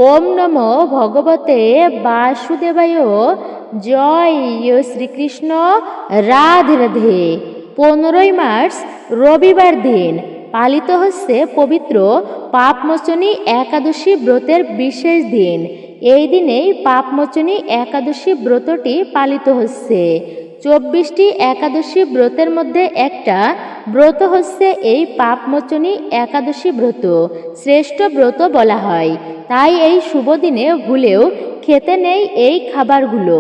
ওম নমো ভগবতে বাসুদেবায়। জয় শ্রীকৃষ্ণ। রাধে রাধে। 15ই মার্চ রবিবার দিন পালিত হচ্ছে পবিত্র পাপমোচনী একাদশী ব্রতের বিশেষ দিন। এই দিনেই পাপমোচনী একাদশী ব্রতটি পালিত হচ্ছে। 24টি একাদশী ব্রতের মধ্যে একটা ব্রত হচ্ছে এই পাপমোচনী একাদশী ব্রত। শ্রেষ্ঠ ব্রত বলা হয়। তাই এই শুভ দিনে ভুলেও খেতে নেই এই খাবারগুলো।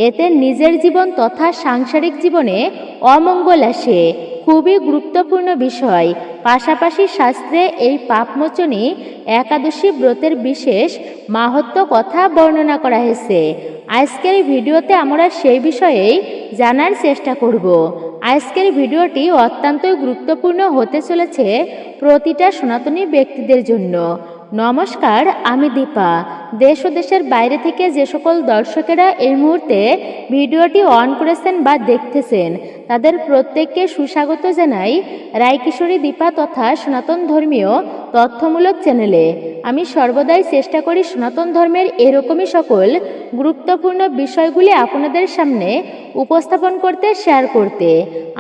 এতে নিজের জীবন তথা সাংসারিক জীবনে অমঙ্গল আসে। খুবই গুরুত্বপূর্ণ বিষয়। পাশাপাশি শাস্ত্রে এই পাপমোচনী একাদশী ব্রতের বিশেষ মাহাত্ম্য কথা বর্ণনা করা হয়েছে। আজকের ভিডিওতে আমরা সেই বিষয়েই জানার চেষ্টা করব। আজকের ভিডিওটি অত্যন্তই গুরুত্বপূর্ণ হতে চলেছে প্রতিটা সনাতনী ব্যক্তিদের জন্য। নমস্কার, আমি দীপা। দেশ ও দেশের বাইরে থেকে যে সকল দর্শকেরা এই মুহূর্তে ভিডিওটি অন করেছেন বা দেখতেছেন তাদের প্রত্যেককে সুস্বাগত জানাই রায়কিশোরী দীপা তথা সনাতন ধর্মীয় তথ্যমূলক চ্যানেলে। আমি সর্বদাই চেষ্টা করি সনাতন ধর্মের এরকমই সকল গুরুত্বপূর্ণ বিষয়গুলি আপনাদের সামনে উপস্থাপন করতে, শেয়ার করতে।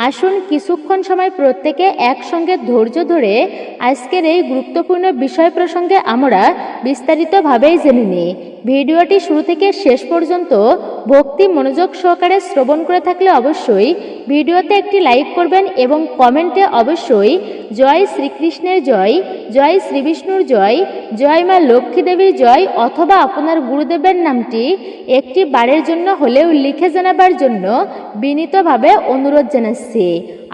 আসুন কিছুক্ষণ সময় প্রত্যেকে একসঙ্গে ধৈর্য ধরে আজকের এই গুরুত্বপূর্ণ বিষয় প্রসঙ্গে আমরা বিস্তারিতভাবে জেনে নিই। ভিডিওটি শুরু থেকে শেষ পর্যন্ত ভক্তি মনোযোগ সহকারে শ্রবণ করে থাকলে অবশ্যই ভিডিওতে একটি লাইক করবেন এবং কমেন্টে অবশ্যই জয় শ্রীকৃষ্ণের জয়, জয় শ্রীবিষ্ণুর জয়, জয় মা লক্ষ্মী দেবীর জয় অথবা আপনার গুরুদেবের নামটি একটি বারের জন্য হলেও লিখে জানাবার জন্য বিনীতভাবে অনুরোধ জানাচ্ছি।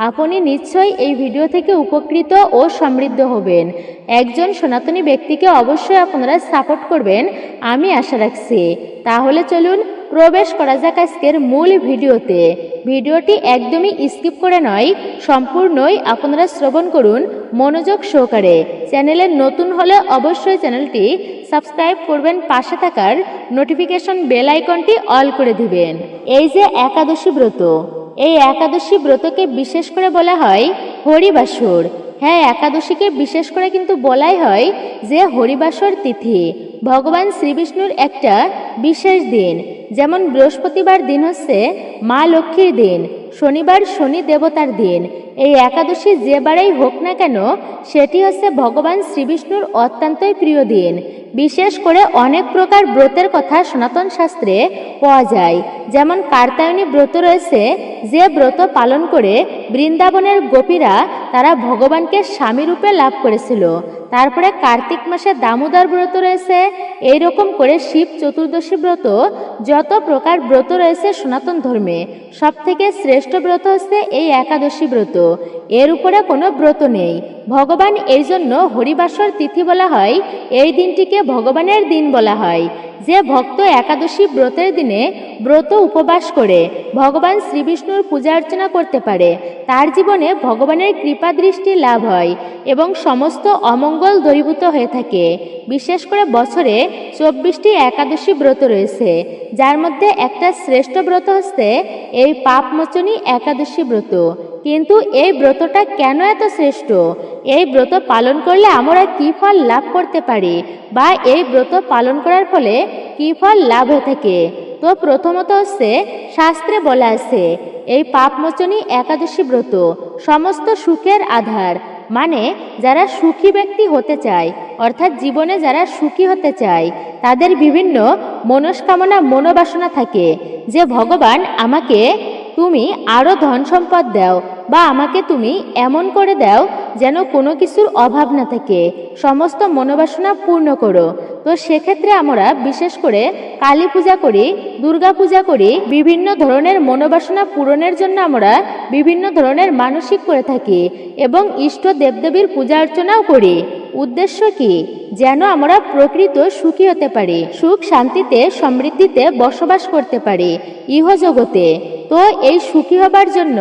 আপনি নিশ্চয়ই এই ভিডিও থেকে উপকৃত ও সমৃদ্ধ হবেন। একজন সনাতনী ব্যক্তিকে অবশ্যই আপনারা সাপোর্ট করবেন আমি আশা রাখছি। তাহলে চলুন প্রবেশ করা যাক আজকের মূল ভিডিওতে। ভিডিওটি একদমই স্কিপ করে নয়, সম্পূর্ণই আপনারা শ্রবণ করুন মনোযোগ সহকারে। চ্যানেলে নতুন হলে অবশ্যই চ্যানেলটি সাবস্ক্রাইব করবেন, পাশে থাকার নোটিফিকেশন বেল আইকনটি অল করে দিবেন। এই যে একাদশী ব্রত, এই একাদশী ব্রতকে বিশেষ করে বলা হয় হরিবাসর। হ্যাঁ, একাদশীকে বিশেষ করে কিন্তু বলাই হয় যে হরিবাসর তিথি। ভগবান শ্রীবিষ্ণুর একটা বিশেষ দিন। যেমন বৃহস্পতিবার দিন হচ্ছে মা লক্ষ্মীর দিন, শনিবার শনি দেবতার দিন। এই একাদশী যে বারেই হোক না কেন সেটি হচ্ছে ভগবান শ্রীবিষ্ণুর অত্যন্তই প্রিয় দিন। বিশেষ করে অনেক প্রকার ব্রতের কথা সনাতন শাস্ত্রে পাওয়া যায়। যেমন কার্তায়নী ব্রত রয়েছে, যে ব্রত পালন করে বৃন্দাবনের গোপীরা তারা ভগবানকে স্বামী রূপে লাভ করেছিল। তারপরে কার্তিক মাসে দামোদর ব্রত রয়েছে। এইরকম করে শিব চতুর্দশী ব্রত, যত প্রকার ব্রত রয়েছে সনাতন ধর্মে সব থেকে শ্রেষ্ঠ ব্রত হচ্ছে এই একাদশী ব্রত। এর উপরে কোনো ব্রত নেই। ভগবান এই জন্য হরিবাসর তিথি বলা হয়। এই দিনটিকে ভগবানের দিন বলা হয়। যে ভক্ত একাদশী ব্রতের দিনে ব্রত উপবাস করে ভগবান শ্রীবিষ্ণুর পূজা অর্চনা করতে পারে তার জীবনে ভগবানের কৃপা দৃষ্টি লাভ হয় এবং সমস্ত অমঙ্গল দূরীভূত হয়ে থাকে। বিশেষ করে বছরে 24টি একাদশী ব্রত রয়েছে, যার মধ্যে একটা শ্রেষ্ঠ ব্রত হচ্ছে এই পাপমোচনী একাদশী ব্রত। কিন্তু এই ব্রতটা কেন এত শ্রেষ্ঠ? এই ব্রত পালন করলে আমরা কি ফল লাভ করতে পারি বা এই ব্রত পালন করার ফলে কি ফল লাভ হয়ে থাকে? তো প্রথমত হচ্ছে শাস্ত্রে বলা আছে এই পাপমোচনী একাদশী ব্রত সমস্ত সুখের আধার। মানে যারা সুখী ব্যক্তি হতে চায়, অর্থাৎ জীবনে যারা সুখী হতে চায়, তাদের বিভিন্ন মনস্কামনা মনোবাসনা থাকে যে ভগবান আমাকে তুমি আরও ধন সম্পদ দাও বা আমাকে তুমি এমন করে দাও যেন কোনো কিছুর অভাব না থাকে, সমস্ত মনোবাসনা পূর্ণ করো। তো সেক্ষেত্রে আমরা বিশেষ করে কালী পূজা করি, দুর্গা পূজা করি। বিভিন্ন ধরনের মনোবাসনা পূরণের জন্য আমরা বিভিন্ন ধরনের মানসিক করে থাকি এবং ইষ্ট দেবদেবীর পূজা অর্চনাও করি। উদ্দেশ্য কি? যেন আমরা প্রকৃত সুখী হতে পারি, সুখ শান্তিতে সমৃদ্ধিতে বসবাস করতে পারি ইহজগতে। তো এই সুখী হবার জন্য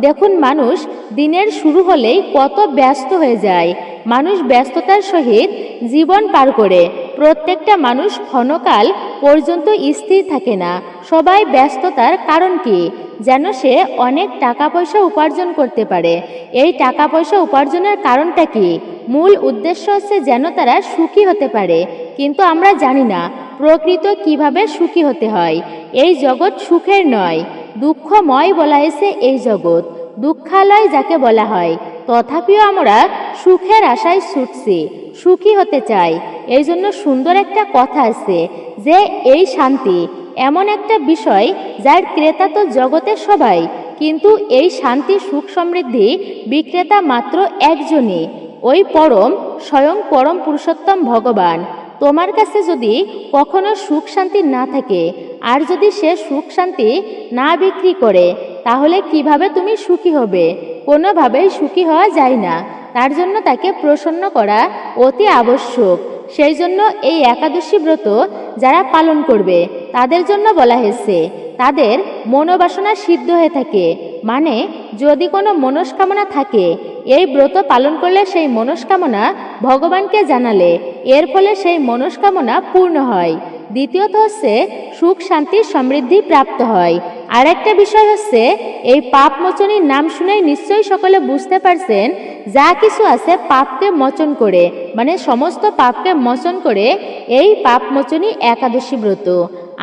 দেখুন, মানুষ দিনের শুরু হলেই কত ব্যস্ত হয়ে যায়। মানুষ ব্যস্ততার সহিত জীবন পার করে। প্রত্যেকটা মানুষ ক্ষণকাল পর্যন্ত স্থির থাকে না। সবাই ব্যস্ততার কারণ কি? যেন সে অনেক টাকা পয়সা উপার্জন করতে পারে। এই টাকা পয়সা উপার্জনের কারণটা কি? মূল উদ্দেশ্য হচ্ছে যেন তারা সুখী হতে পারে। কিন্তু আমরা জানি না প্রকৃত কিভাবে সুখী হতে হয়। এই জগৎ সুখের নয়, দুঃখময় বলা হয়েছে এই জগৎ, দুঃখালয় যাকে বলা হয়। তথাপিও আমরা সুখের আশায় ছুটছি, সুখী হতে চাই। এই জন্য সুন্দর একটা কথা আছে যে এই শান্তি এমন একটা বিষয় যার ক্রেতা তো জগতের সবাই, কিন্তু এই শান্তি সুখ সমৃদ্ধি বিক্রেতা মাত্র একজনই, ওই পরম স্বয়ং পরম পুরুষোত্তম ভগবান। তোমার কাছে যদি কখনো সুখ শান্তি না থাকে, আর যদি সে সুখ শান্তি না বিক্রি করে, তাহলে কিভাবে তুমি সুখী হবে? কোনোভাবেই সুখী হওয়া যায় না। তার জন্য তাকে প্রসন্ন করা অতি আবশ্যক। সেই জন্য এই একাদশী ব্রত যারা পালন করবে তাদের জন্য বলা হয়েছে তাদের মনোবাসনা সিদ্ধ হয়ে থাকে। মানে যদি কোনো মনস্কামনা থাকে, এই ব্রত পালন করলে সেই মনস্কামনা ভগবানকে জানালে এর ফলে সেই মনস্কামনা পূর্ণ হয়। দ্বিতীয়ত হচ্ছে সুখ শান্তি সমৃদ্ধি প্রাপ্ত হয়। আর একটা বিষয় হচ্ছে এই পাপ মোচনীর নাম শুনেই নিশ্চয়ই সকলে বুঝতে পারছেন যা কিছু আছে পাপকে মোচন করে, মানে সমস্ত পাপকে মোচন করে এই পাপ মোচনী একাদশী ব্রত।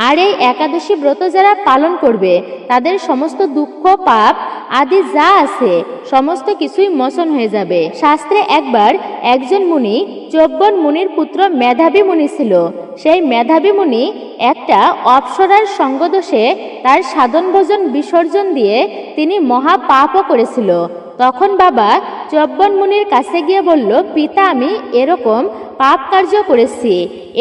আর এই একাদশী ব্রত যারা পালন করবে তাদের সমস্ত দুঃখ পাপ আদি যা আছে সমস্ত কিছুই মোচন হয়ে যাবে। শাস্ত্রে একবার একজন মুনি চব্বন মুনির পুত্র মেধাবী মুনি ছিল। সেই মেধাবী মুনি একটা অপ্সরার সঙ্গদোষে তার সাধন ভোজন বিসর্জন দিয়ে তিনি মহা পাপও করেছিল। তখন বাবা চব্বন মুনির কাছে গিয়ে বলল, পিতা আমি এরকম পাপ কার্য করেছি,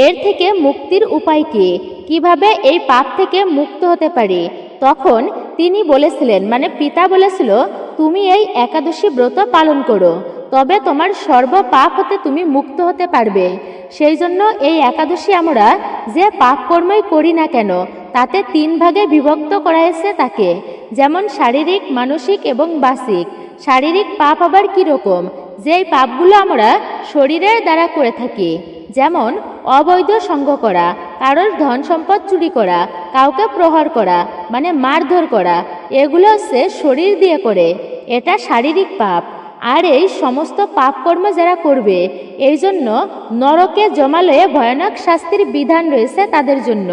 এর থেকে মুক্তির উপায় কি? কিভাবে এই পাপ থেকে মুক্ত হতে পারি? তখন তিনি বলেছিলেন, মানে পিতা বলেছিল, তুমি এই একাদশী ব্রত পালন করো, তবে তোমার সর্ব পাপ হতে তুমি মুক্ত হতে পারবে। সেই জন্য এই একাদশী আমরা যে পাপ কর্মই করি না কেন তাতে 3 ভাগে বিভক্ত করা হয়েছে তাকে। যেমন শারীরিক, মানসিক এবং বাচিক। শারীরিক পাপ আবার কীরকম? যেই পাপগুলো আমরা শরীরের দ্বারা করে থাকি, যেমন অবৈধ সঙ্গ করা, কারোর ধন সম্পদ চুরি করা, কাউকে প্রহার করা মানে মারধর করা, এগুলো হচ্ছে শরীর দিয়ে করে, এটা শারীরিক পাপ। আর এই সমস্ত পাপকর্ম যারা করবে এই জন্য নরকে জমালয়ে ভয়ানক শাস্তির বিধান রয়েছে তাদের জন্য।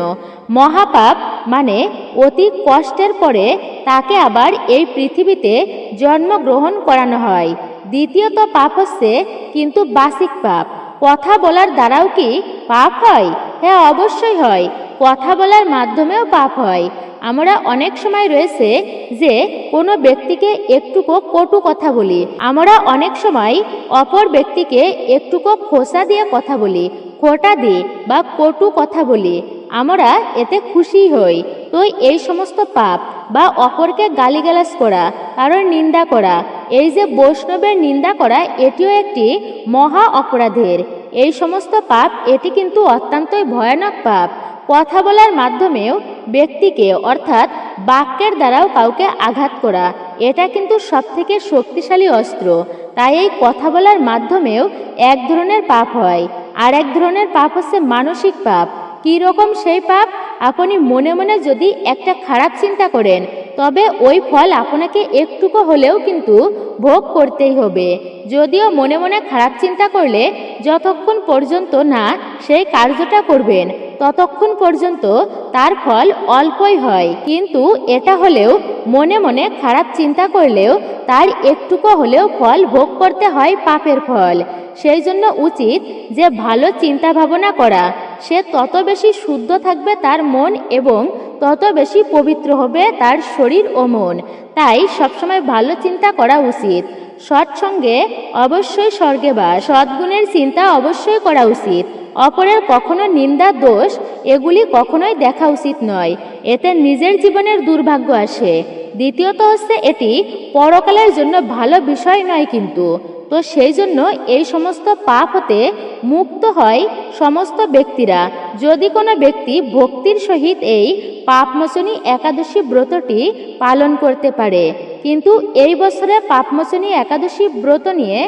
মহাপাপ মানে অতি কষ্টের পরে তাকে আবার এই পৃথিবীতে জন্মগ্রহণ করানো হয়। দ্বিতীয়ত পাপ হচ্ছে কিন্তু বাচিক পাপ। কথা বলার দ্বারাও কি পাপ হয়? হ্যাঁ, অবশ্যই হয়। কথা বলার মাধ্যমেও পাপ হয়। আমরা অনেক সময় রয়েছে যে কোনো ব্যক্তিকে একটুকু কটু কথা বলি, আমরা অনেক সময় অপর ব্যক্তিকে একটুকু খোঁচা দিয়ে কথা বলি, খোঁটা দিই বা কটু কথা বলি, আমরা এতে খুশি হই। তো এই সমস্ত পাপ বা অপরকে গালিগালাজ করা, কারোর নিন্দা করা, এই যে বৈষ্ণবের নিন্দা করা, এটিও একটি মহা অপরাধের। এই সমস্ত পাপ এটি কিন্তু অত্যন্তই ভয়ানক পাপ। কথা বলার মাধ্যমেও ব্যক্তিকে অর্থাৎ বাক্যের দ্বারাও কাউকে আঘাত করা, এটা কিন্তু সবথেকে শক্তিশালী অস্ত্র। তাই এই কথা বলার মাধ্যমেও এক ধরনের পাপ হয়। আর এক ধরনের পাপ হচ্ছে মানসিক পাপ। কী রকম সেই পাপ? আপনি মনে মনে যদি একটা খারাপ চিন্তা করেন তবে ওই ফল আপনাকে একটুকু হলেও কিন্তু ভোগ করতেই হবে। যদিও মনে মনে খারাপ চিন্তা করলে যতক্ষণ পর্যন্ত না সেই কার্যটা করবেন ততক্ষণ পর্যন্ত তার ফল অল্পই হয়, কিন্তু এটা হলেও মনে মনে খারাপ চিন্তা করলেও তার একটুকু হলেও ফল ভোগ করতে হয় পাপের ফল। সেই জন্য উচিত যে ভালো চিন্তা ভাবনা করা, সে তত বেশি শুদ্ধ থাকবে তার মন এবং তত বেশি পবিত্র হবে তার শরীর ও মন। তাই সবসময় ভালো চিন্তা করা উচিত। সৎসঙ্গে অবশ্যই স্বর্গে বাস, সদ্গুণের চিন্তা অবশ্যই করা উচিত। অপরের কখনো নিন্দা দোষ এগুলি কখনোই দেখা উচিত নয়, এতে নিজের জীবনের দুর্ভাগ্য আসে। দ্বিতীয়ত হচ্ছে এটি পরকালের জন্য ভালো বিষয় নয় কিন্তু। তো সেই জন্য এই সমস্ত পাপ হতে মুক্ত হয় সমস্ত ব্যক্তিরা যদি কোনো ব্যক্তি ভক্তির সহিত এই পাপমোচনী একাদশী ব্রতটি পালন করতে পারে। কিন্তু এই বছরে পাপমোচনী একাদশী ব্রত নিয়ে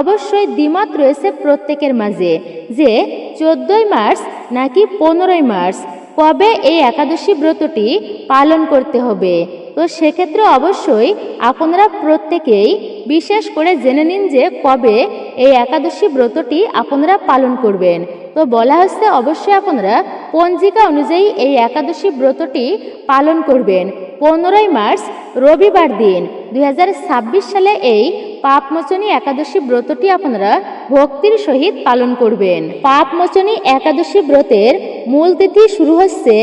অবশ্যই দ্বিমত রয়েছে প্রত্যেকের মাঝে যে 14ই মার্চ নাকি 15ই মার্চ। কবে এই একাদশী ব্রতটি পালন করতে হবে। তো সেক্ষেত্রে অবশ্যই আপনারা প্রত্যেকেই বিশেষ করে জেনে নিন যে কবে এই একাদশী ব্রতটি আপনারা পালন করবেন। তো বলা হচ্ছে অবশ্যই আপনারা পঞ্জিকা অনুযায়ী এই একাদশী ব্রতটি পালন করবেন 15ই মার্চ রবিবার দিন 2026 সালে এই পাপমোচনী একাদশী ব্রতটি আপনারা ভক্তির সহিত পালন করবেন। পাপমোচনী একাদশী ব্রতের মূল তিথি শুরু হচ্ছে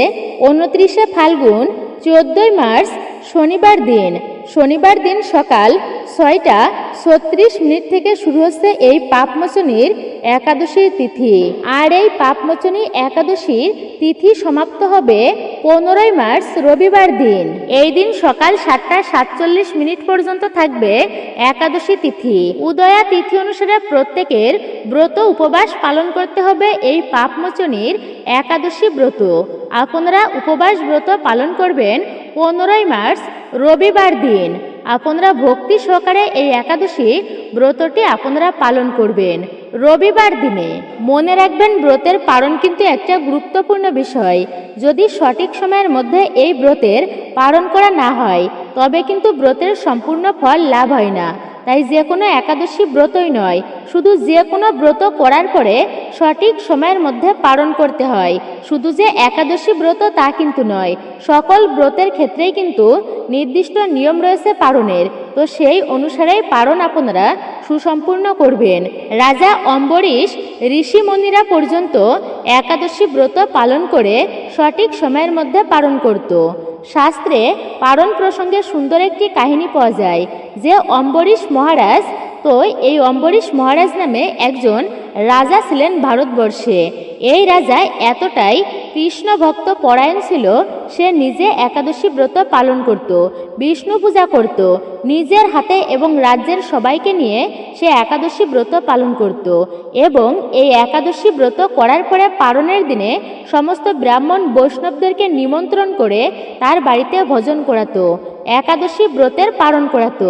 29শে ফাল্গুন 14ই মার্চ শনিবার দিন সকাল 6:36 থেকে শুরু হচ্ছে এই পাপমোচনীর একাদশীর তিথি। আর এই পাপমোচনী একাদশীর তিথি সমাপ্ত হবে 15ই মার্চ রবিবার দিন। এই দিন সকাল 7:47 পর্যন্ত থাকবে একাদশী তিথি। উদয়া তিথি অনুসারে প্রত্যেকের ব্রত উপবাস পালন করতে হবে এই পাপমোচনীর একাদশী ব্রত। আপনারা উপবাস ব্রত পালন করবেন 15ই মার্চ রবিবার দিন। আপনারা ভক্তি সহকারে এই একাদশী ব্রতটি আপনারা পালন করবেন রবিবার দিনে। মনে রাখবেন ব্রতের পালন কিন্তু একটা গুরুত্বপূর্ণ বিষয়। যদি সঠিক সময়ের মধ্যে এই ব্রতের পালন করা না হয় তবে কিন্তু ব্রতের সম্পূর্ণ ফল লাভ হয় না। তাই যে কোনো একাদশী ব্রতই নয়, শুধু যে কোনো ব্রত করার পরে সঠিক সময়ের মধ্যে পালন করতে হয়। শুধু যে একাদশী ব্রত তা কিন্তু নয়, সকল ব্রতের ক্ষেত্রেই কিন্তু নির্দিষ্ট নিয়ম রয়েছে পালনের। তো সেই অনুসারেই পালন আপনারা সুসম্পূর্ণ করবেন। রাজা অম্বরীশ ঋষিমুনিরা পর্যন্ত একাদশী ব্রত পালন করে সঠিক সময়ের মধ্যে পালন করত। শাস্ত্রে পালন প্রসঙ্গে সুন্দর একটি কাহিনী পাওয়া যায় যে অম্বরীশ মহারাজ, তো এই অম্বরীশ মহারাজ নামে একজন রাজা ছিলেন ভারতবর্ষে। এই রাজা এতটাই কৃষ্ণ ভক্ত পরায়ণ ছিল, সে নিজে একাদশী ব্রত পালন করত, বিষ্ণু পূজা করত নিজের হাতে এবং রাজ্যের সবাইকে নিয়ে সে একাদশী ব্রত পালন করত। এবং এই একাদশী ব্রত করার পরে পালনের দিনে সমস্ত ব্রাহ্মণ বৈষ্ণবদেরকে নিমন্ত্রণ করে তার বাড়িতে ভোজন করাতো, একাদশী ব্রতের পালন করাতো।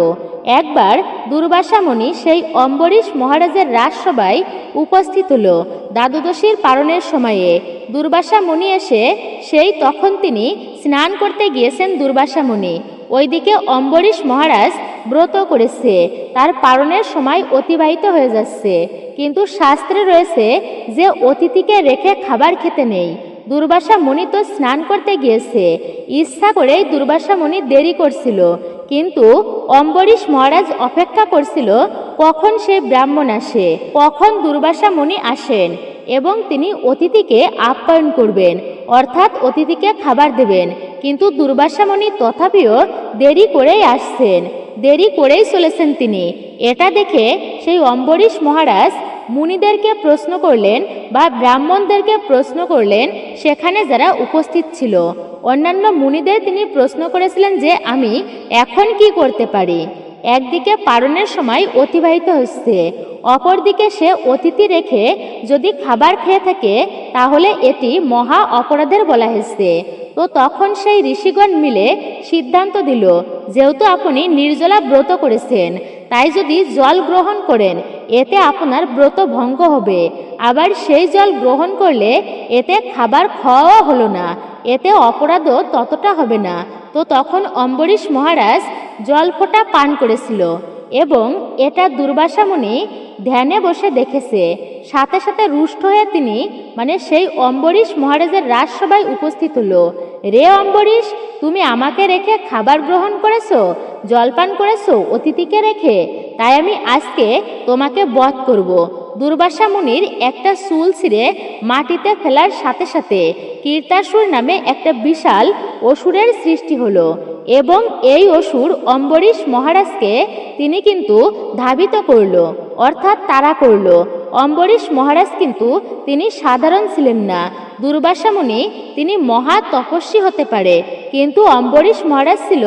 একবার দুর্বাসা মুনি সেই অম্বরীশ মহারাজের রাজসভায় উপস্থিত হলো দ্বাদশীর পালনের সময়ে। দুর্বাসা মুনি এসে তখন তিনি স্নান করতে গিয়েছেন। দুর্বাসা মুনি ওইদিকে অম্বরীশ মহারাজ ব্রত করেছে, তার পালনের সময় অতিবাহিত হয়ে যাচ্ছে। কিন্তু শাস্ত্রে রয়েছে যে অতিথিকে রেখে খাবার খেতে নেই। দুর্বাসা মুনি তো স্নান করতে গিয়েছে, ইচ্ছা করেই দুর্বাসা মুনি দেরি করছিল। কিন্তু অম্বরীশ মহারাজ অপেক্ষা করছিল কখন সে ব্রাহ্মণ আসে, কখন দুর্বাসা মুনি আসেন এবং তিনি অতিথিকে আপ্যায়ন করবেন, অর্থাৎ অতিথিকে খাবার দেবেন। কিন্তু দুর্বাসা মুনি তথাপিও দেরি করেই আসছেন, দেরি করেই চলেছেন তিনি। এটা দেখে সেই অম্বরীশ মহারাজ মুনিদেরকে প্রশ্ন করলেন বা ব্রাহ্মণদেরকে প্রশ্ন করলেন, সেখানে যারা উপস্থিত ছিল অন্যান্য মুনিদের তিনি প্রশ্ন করেছিলেন যে আমি এখন কি করতে পারি। একদিকে পালনের সময় অতিবাহিত হচ্ছে, অপরদিকে সে অতিথি রেখে যদি খাবার খেয়ে থাকে তাহলে এটি মহা অপরাধের বলা হয়েছে। তো তখন সেই ঋষিগণ মিলে সিদ্ধান্ত দিল, যেহেতু আপনি নির্জলা ব্রত করেছেন তাই যদি জল গ্রহণ করেন এতে আপনার ব্রত ভঙ্গ হবে, আবার সেই জল গ্রহণ করলে এতে খাবার খাওয়াও হলো না, এতে অপরাধও ততটা হবে না। তো তখন অম্বরীশ মহারাজ জল ফোঁটা পান করেছিল এবং এটা দুর্বাসা মুনি ধ্যানে বসে দেখেছে। সাথে সাথে রুষ্ট হয়ে তিনি সেই অম্বরীশ মহারাজের রাজসভায় উপস্থিত হলো। রে অম্বরীশ, তুমি আমাকে রেখে খাবার গ্রহণ করেছো, জলপান করেছো অতিথিকে রেখে, তাই আমি আজকে তোমাকে বধ করব। দুর্বাসা মুনির একটা চুল ছিঁড়ে মাটিতে ফেলার সাথে সাথে কীর্তাসুর নামে একটা বিশাল অসুরের সৃষ্টি হলো এবং এই অসুর অম্বরীশ মহারাজকে তিনি কিন্তু ধাবিত করল, অর্থাৎ তাড়া করল। অম্বরীশ মহারাজ কিন্তু তিনি সাধারণ ছিলেন না। দুর্বাসা মুনি তিনি মহা তপস্বী হতে পারে, কিন্তু অম্বরীশ মহারাজ ছিল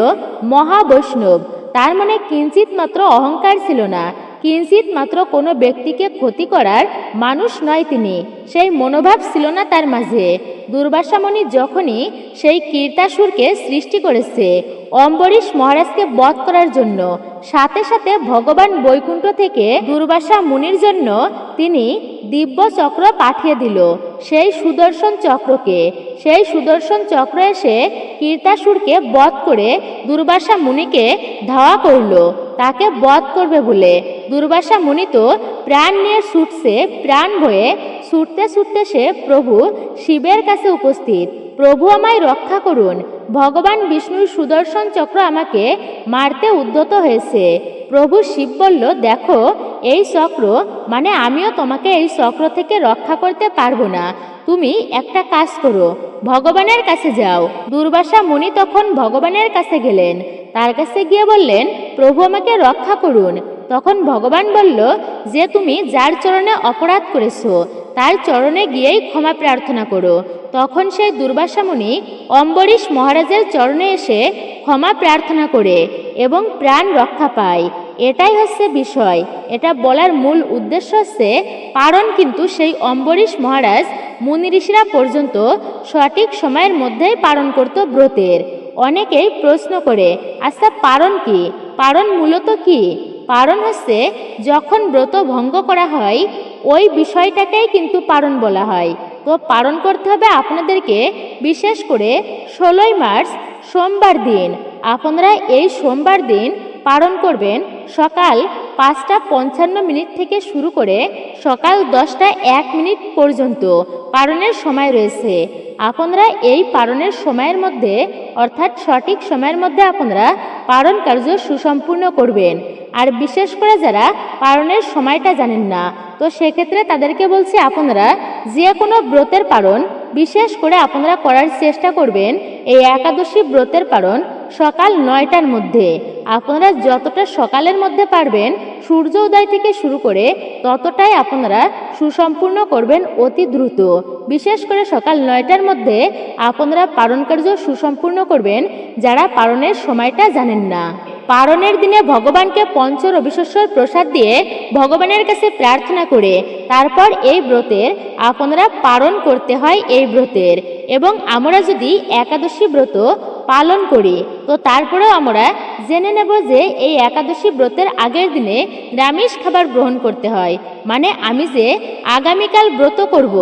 মহা বৈষ্ণব, তার মনে কিঞ্চিত মাত্র অহংকার ছিল না। কিঞ্চিত মাত্র কোনো ব্যক্তিকে ক্ষতি করার মানুষ নয় তিনি, সেই মনোভাব ছিল না তার মাঝে। দুর্বাসা মুনি যখনই সেই কীর্তাসুরকে সৃষ্টি করেছে অম্বরীশ মহারাজকে বধ করার জন্য, সাথে সাথে ভগবান বৈকুণ্ঠ থেকে দুর্বাসা মুনির জন্য তিনি দিব্য চক্র পাঠিয়ে দিল, সেই সুদর্শন চক্রকে। সেই সুদর্শন চক্র এসে কীর্তাসুরকে বধ করে দুর্বাসা মুনিকে ধাওয়া করল তাকে বধ করবে বলে। দুর্বাসা মুনি তো প্রাণ নিয়ে ছুটছে, প্রাণ ভয়ে ছুটতে ছুটতে সে প্রভু শিবের কাছে উপস্থিত। প্রভু আমায় রক্ষা করুন, ভগবান বিষ্ণুর সুদর্শন চক্র আমাকে মারতে উদ্যত হয়েছে। প্রভু শিব বলল, দেখো এই চক্র, মানে আমিও তোমাকে এই চক্র থেকে রক্ষা করতে পারবো না, তুমি একটা কাজ করো, ভগবানের কাছে যাও। দুর্বাসা মুনি তখন ভগবানের কাছে গেলেন, তার কাছে গিয়ে বললেন, প্রভু আমাকে রক্ষা করুন। তখন ভগবান বলল যে তুমি যার চরণে অপরাধ করেছো তার চরণে গিয়েই ক্ষমা প্রার্থনা করো। তখন সেই দুর্বাসা মুনি অম্বরীশ মহারাজের চরণে এসে ক্ষমা প্রার্থনা করে এবং প্রাণ রক্ষা পায়। এটাই হচ্ছে বিষয়। এটা বলার মূল উদ্দেশ্য হচ্ছে, কারণ কিন্তু সেই অম্বরীশ মহারাজ মুনি ঋষিরা পর্যন্ত সঠিক সময়ের মধ্যেই পালন করত ব্রতের। অনেকেই প্রশ্ন করে, আচ্ছা পারণ কি? পারণ মূলত কি? পারণ হচ্ছে যখন ব্রত ভঙ্গ করা হয় ওই বিষয়টাকেই কিন্তু পারণ বলা হয়। তো পালন করতে হবে আপনাদেরকে বিশেষ করে 16ই মার্চ সোমবার দিন। আপনারা এই সোমবার দিন পালন করবেন সকাল 5:55 থেকে শুরু করে সকাল 10:01 পর্যন্ত পালনের সময় রয়েছে। আপনারা এই পালনের সময়ের মধ্যে, অর্থাৎ সঠিক সময়ের মধ্যে আপনারা পালন কার্য সুসম্পূর্ণ করবেন। আর বিশেষ করে যারা পালনের সময়টা জানেন না, তো সেক্ষেত্রে তাদেরকে বলছি, আপনারা যে কোনো ব্রতের পালন বিশেষ করে আপনারা করার চেষ্টা করবেন এই একাদশী ব্রতের পালন সকাল 9টার মধ্যে। আপনারা যতটা সকালের মধ্যে পারবেন সূর্য উদয় থেকে শুরু করে ততটাই আপনারা সুসম্পূর্ণ করবেন অতি দ্রুত। বিশেষ করে সকাল 9টার মধ্যে আপনারা পালন কার্য সুসম্পূর্ণ করবেন যারা পালনের সময়টা জানেন না। পালনের দিনে ভগবানকে পঞ্চ রবিশস্যর প্রসাদ দিয়ে ভগবানের কাছে প্রার্থনা করে তারপর এই ব্রতের আপনারা পালন করতে হয় এই ব্রতের। এবং আমরা যদি একাদশী ব্রত পালন করি তো তারপরেও আমরা জেনে নেব যে এই একাদশী ব্রতের আগের দিনে নিরামিষ খাবার গ্রহণ করতে হয়। মানে আমি যে আগামীকাল ব্রত করব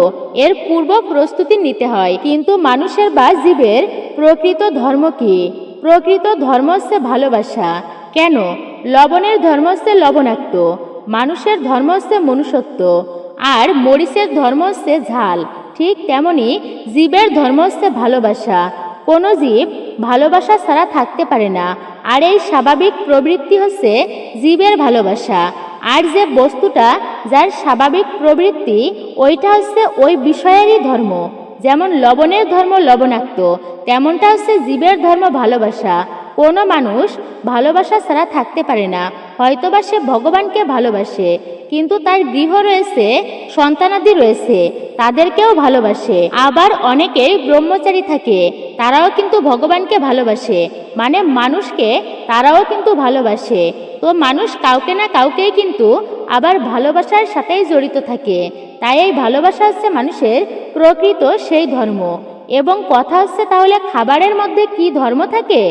এর পূর্ব প্রস্তুতি নিতে হয়। কিন্তু মানুষের বা জীবের প্রকৃত ধর্ম কি? প্রকৃত ধর্ম হচ্ছে ভালোবাসা। কেন? লবণের ধর্ম হচ্ছে লবণাক্ত, মানুষের ধর্ম হচ্ছে মনুষ্যত্ব, আর মরিচের ধর্ম হচ্ছে ঝাল। ঠিক তেমনি জীবের ধর্ম হচ্ছে ভালোবাসা। কোনো জীব ভালোবাসা ছাড়া থাকতে পারে না, আর এই স্বাভাবিক প্রবৃত্তি হচ্ছে জীবের ভালোবাসা। আর যে বস্তুটা যার স্বাভাবিক প্রবৃত্তি ওইটা হচ্ছে ওই বিষয়েরই ধর্ম। যেমন লবণের ধর্ম লবণাক্ত, তেমনটা হচ্ছে জীবের ধর্ম ভালোবাসা। কোনো মানুষ ভালোবাসা ছাড়া থাকতে পারে না। হয়তোবা সে ভগবানকে ভালোবাসে, কিন্তু তার গৃহ রয়েছে, সন্তানাদি রয়েছে, তাদেরকেও ভালোবাসে। আবার অনেকেই ব্রহ্মচারী থাকে, তারাও কিন্তু ভগবানকে ভালোবাসে, মানে মানুষকে তারাও কিন্তু ভালোবাসে। তো মানুষ কাউকে না কাউকেই কিন্তু আবার ভালোবাসার সাথেই জড়িত থাকে। তাই এই ভালোবাসা হচ্ছে মানুষের প্রকৃত সেই ধর্ম। এবং কথা হচ্ছে, তাহলে খাবারের মধ্যে কি ধর্ম থাকে?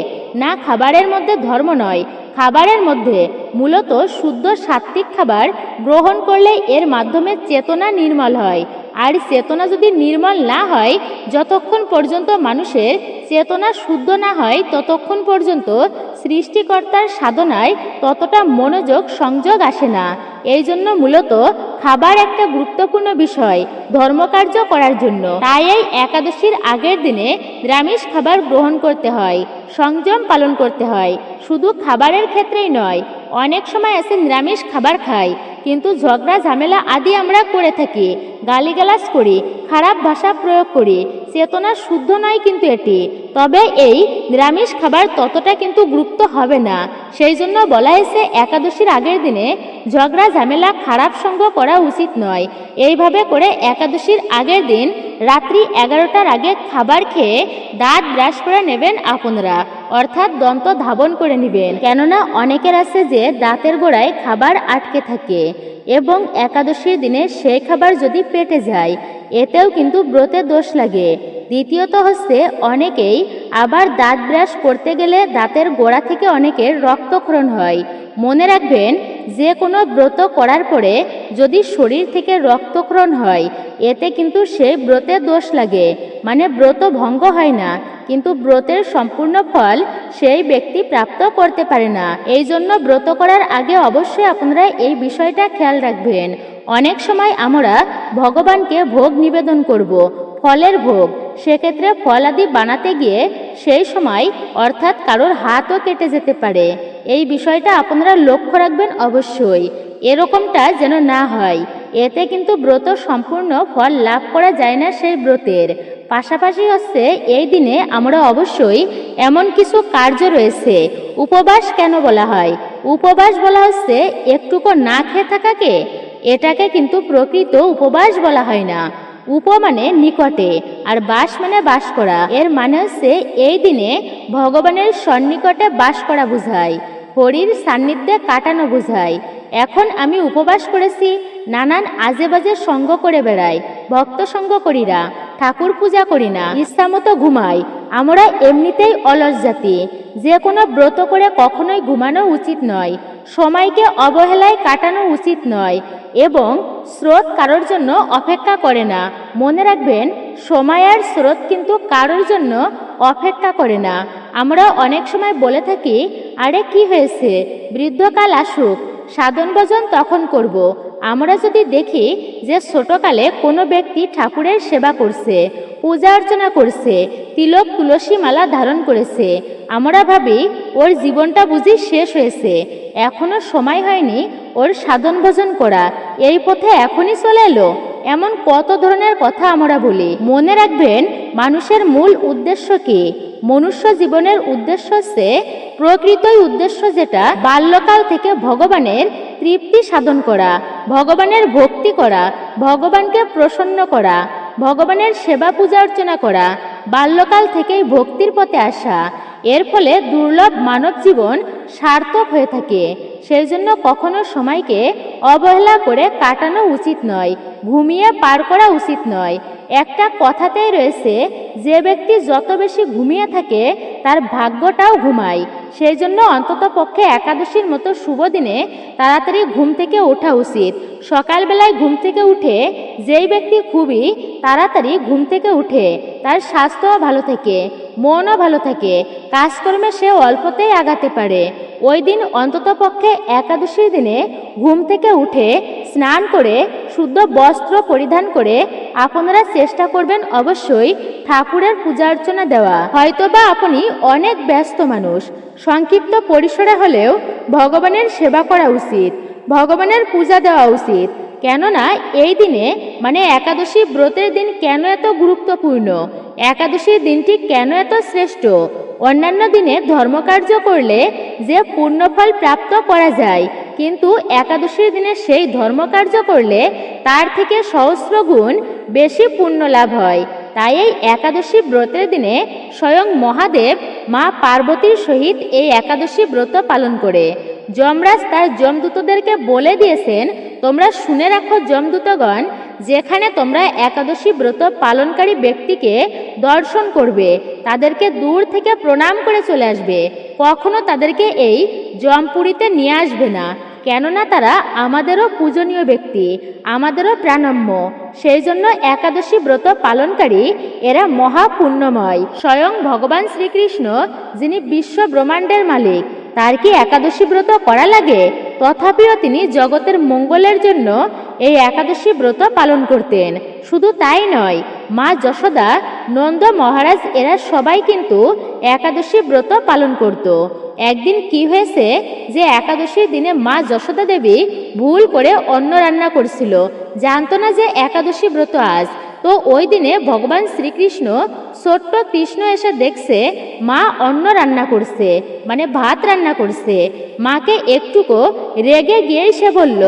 না, খাবারের মধ্যে ধর্ম নয়। খাবারের মধ্যে মূলত শুদ্ধ সাত্ত্বিক খাবার গ্রহণ করলে এর মাধ্যমে চেতনা নির্মল হয়। আর চেতনা যদি নির্মল না হয়, যতক্ষণ পর্যন্ত মানুষের চেতনা শুদ্ধ না হয় ততক্ষণ পর্যন্ত সৃষ্টিকর্তার সাধনায় ততটা মনোযোগ সংযোগ আসে না। এই জন্য মূলত খাবার একটা গুরুত্বপূর্ণ বিষয় ধর্মকার্য করার জন্য। তাই এই একাদশীর আগের দিনে নিরামিষ খাবার গ্রহণ করতে হয়, সংযম পালন করতে হয়। শুধু খাবারের ক্ষেত্রেই নয়, অনেক সময় আছে নিরামিষ খাবার খাই কিন্তু ঝগড়া ঝামেলা আদি আমরা করে থাকি, গালিগালাজ করি, খারাপ ভাষা প্রয়োগ করি, চেতনা শুদ্ধ নয় কিন্তু এটি। তবে এই নিরামিষ খাবার ততটা কিন্তু গুরুত্ব হবে না। সেই জন্য বলা হয়েছে একাদশীর আগের দিনে ঝগড়া ঝামেলা খারাপ সঙ্গ করা উচিত নয়। এইভাবে করে একাদশীর আগের দিন রাত্রি 11টার আগে খাবার খেয়ে দাঁত ব্রাশ করে নেবেন আপনারা, অর্থাৎ দন্ত ধাবন করে নেবেন। কেননা অনেকের আছে যে দাঁতের গোড়ায় খাবার আটকে থাকে এবং একাদশীর দিনে সেই খাবার যদি পেটে যায় এতেও কিন্তু ব্রতে দোষ লাগে। দ্বিতীয়ত হচ্ছে অনেকেই আবার দাঁত ব্রাশ করতে গেলে দাঁতের গোড়া থেকে অনেকের রক্তক্ষরণ হয়। মনে রাখবেন যে কোনো ব্রত করার পরে যদি শরীর থেকে রক্তক্ষরণ হয় এতে কিন্তু সেই ব্রতে দোষ লাগে, মানে ব্রত ভঙ্গ হয় না, কিন্তু ব্রতের সম্পূর্ণ ফল সেই ব্যক্তি প্রাপ্ত করতে পারে না। এই জন্য ব্রত করার আগে অবশ্যই আপনারা এই বিষয়টা খেয়াল রাখবেন। অনেক সময় আমরা ভগবানকে ভোগ নিবেদন করব, ফলের ভোগ, সেক্ষেত্রে ফলাদি বানাতে গিয়ে সেই সময় অর্থাৎ কারোর হাতও কেটে যেতে পারে। এই বিষয়টা আপনারা লক্ষ্য রাখবেন অবশ্যই, এরকমটা যেন না হয়। এতে কিন্তু ব্রত সম্পূর্ণ ফল লাভ করা যায় না সেই ব্রতের। পাশাপাশি হচ্ছে এই দিনে আমরা অবশ্যই এমন কিছু কার্য রয়েছে। উপবাস কেন বলা হয়? উপবাস বলা হচ্ছে একটুকু না খেয়ে থাকাকে, এটাকে কিন্তু প্রকৃত উপবাস বলা হয় না। উপ মানে নিকটে আর বাস মানে বাস করা। এর মানে হচ্ছে এই দিনে ভগবানের সন্নিকটে বাস করা বোঝায়, হরির সান্নিধ্যে কাটানো বোঝায়। এখন আমি উপবাস করেছি, নানান আজে বাজে সঙ্গ করে বেড়াই, ভক্ত সঙ্গ করি না, ঠাকুর পূজা করি না, ইচ্ছা মতো ঘুমাই। আমরা এমনিতেই অলস জাতি। যে কোনো ব্রত করে কখনোই ঘুমানো উচিত নয়, সময়কে অবহেলায় কাটানো উচিত নয় এবং স্রোত কারোর জন্য অপেক্ষা করে না। মনে রাখবেন সময় আর স্রোত কিন্তু কারোর জন্য অপেক্ষা করে না। আমরা অনেক সময় বলে থাকি, আরে কি হয়েছে, বৃদ্ধকাল আসুক, সাধন ভজন তখন করব। আমরা যদি দেখি যে ছোটকালে কোনো ব্যক্তি ঠাকুরের সেবা করছে, পূজা অর্চনা করছে, তিলক তুলসী মালা ধারণ করেছে, আমরা ভাবি ওর জীবনটা বুঝি শেষ হয়েছে, এখনো সময় হয়নি ওর সাধন ভজন করা, এই পথে এখনই চলে এলো। এমন কত ধরনের কথা আমরা বলি। মনে রাখবেন মানুষের মূল উদ্দেশ্য কি? মনুষ্য জীবনের উদ্দেশ্য হচ্ছে প্রকৃতই উদ্দেশ্য যেটা বাল্যকাল থেকে ভগবানের তৃপ্তি সাধন করা, ভগবানের ভক্তি করা, ভগবানকে প্রসন্ন করা, ভগবানের সেবা পূজা অর্চনা করা, বাল্যকাল থেকেই ভক্তির পথে আসা। এর ফলে দুর্লভ মানব জীবন সার্থক হয়ে থাকে। সেই জন্য কখনো সময়কে অবহেলা করে কাটানো উচিত নয়, ঘুমিয়ে পার করা উচিত নয়। একটা কথাতেই রয়েছে, যে ব্যক্তি যত বেশি ঘুমিয়ে থাকে তার ভাগ্যটাও ঘুমায়। সেই জন্য অন্তত পক্ষে একাদশীর মতো শুভ দিনে তাড়াতাড়ি ঘুম থেকে ওঠা উচিত। সকালবেলায় ঘুম থেকে উঠে যেই ব্যক্তি খুবই তাড়াতাড়ি ঘুম থেকে উঠে তার স্বাস্থ্যও ভালো থাকে, মনও ভালো থাকে, কাজকর্মে সে অল্পতেই আগাতে পারে। ওই দিন অন্তত পক্ষে একাদশীর দিনে ঘুম থেকে উঠে স্নান করে শুদ্ধ বস্ত্র পরিধান করে আপনারা চেষ্টা করবেন অবশ্যই ঠাকুরের পূজা অর্চনা দেওয়া। হয়তোবা আপনি অনেক ব্যস্ত মানুষ, সংক্ষিপ্ত পরিসরে হলেও ভগবানের সেবা করা উচিত, ভগবানের পূজা দেওয়া উচিত। কেননা এই দিনে মানে একাদশী ব্রতের দিন কেন এত গুরুত্বপূর্ণ, একাদশীর দিনটি কেন এত শ্রেষ্ঠ? অন্যান্য দিনে ধর্মকার্য করলে যে পুণ্যফল প্রাপ্ত করা যায়, কিন্তু একাদশীর দিনে সেই ধর্মকার্য করলে তার থেকে সহস্র গুণ বেশি পুণ্য লাভ হয়। তাই এই একাদশী ব্রতের দিনে স্বয়ং মহাদেব মা পার্বতীর সহিত এই একাদশী ব্রত পালন করে। যমরাজ তার যমদূতদেরকে বলে দিয়েছেন, তোমরা শুনে রাখো যমদূতগণ, যেখানে তোমরা একাদশী ব্রত পালনকারী ব্যক্তিকে দর্শন করবে তাদেরকে দূর থেকে প্রণাম করে চলে আসবে, কখনো তাদেরকে এই যমপুরীতে নিয়ে আসবে না। কেননা তারা আমাদেরও পূজনীয় ব্যক্তি, আমাদেরও প্রাণম্য। সেই জন্য একাদশী ব্রত পালনকারী এরা মহাপুণ্যময়। স্বয়ং ভগবান শ্রীকৃষ্ণ যিনি বিশ্ব ব্রহ্মাণ্ডের মালিক, তার কি একাদশী ব্রত করা লাগে? তথাপিও তিনি জগতের মঙ্গলের জন্য এই একাদশী ব্রত পালন করতেন। শুধু তাই নয়, মা যশোদা, নন্দ মহারাজ এরা সবাই কিন্তু একাদশী ব্রত পালন করত। একদিন কি হয়েছে যে একাদশীর দিনে মা যশোদা দেবী ভুল করে অন্ন রান্না করছিল, জানতো না যে একাদশী ব্রত আজ। তো ওই দিনে ভগবান শ্রীকৃষ্ণ ছোট্ট কৃষ্ণ এসে দেখছে মা অন্ন রান্না করছে, মানে ভাত রান্না করছে। মাকে একটুকু রেগে গিয়েই সে বলল,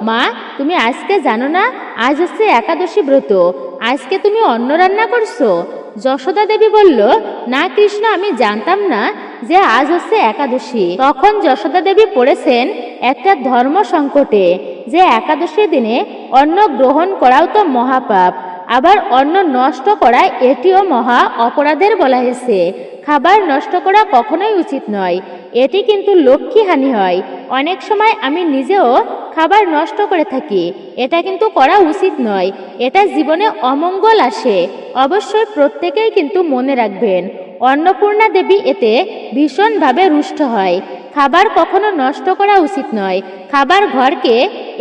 মা তুমি আজকে জানো না আজ হচ্ছে একাদশী ব্রত, আজকে তুমি অন্ন রান্না করছো? যশোদা দেবী বলল, না কৃষ্ণ, আমি জানতাম না যে আজ হচ্ছে একাদশী। তখন যশোদা দেবী পড়েছেন একটা ধর্ম সংকটে, যে একাদশীর দিনে অন্ন গ্রহণ করাও তো মহাপাপ, আবার অন্ন নষ্ট করা এটিও মহা অপরাধের বলা হয়েছে। খাবার নষ্ট করা কখনোই উচিত নয়, এটি কিন্তু লক্ষ্মী হানি হয়। অনেক সময় আমি নিজেও খাবার নষ্ট করে থাকি, এটা কিন্তু করা উচিত নয়, এটা জীবনে অমঙ্গল আসে। অবশ্যই প্রত্যেকেই কিন্তু মনে রাখবেন, অন্নপূর্ণা দেবী এতে ভীষণভাবে রুষ্ট হয়। খাবার কখনো নষ্ট করা উচিত নয়। খাবার ঘরকে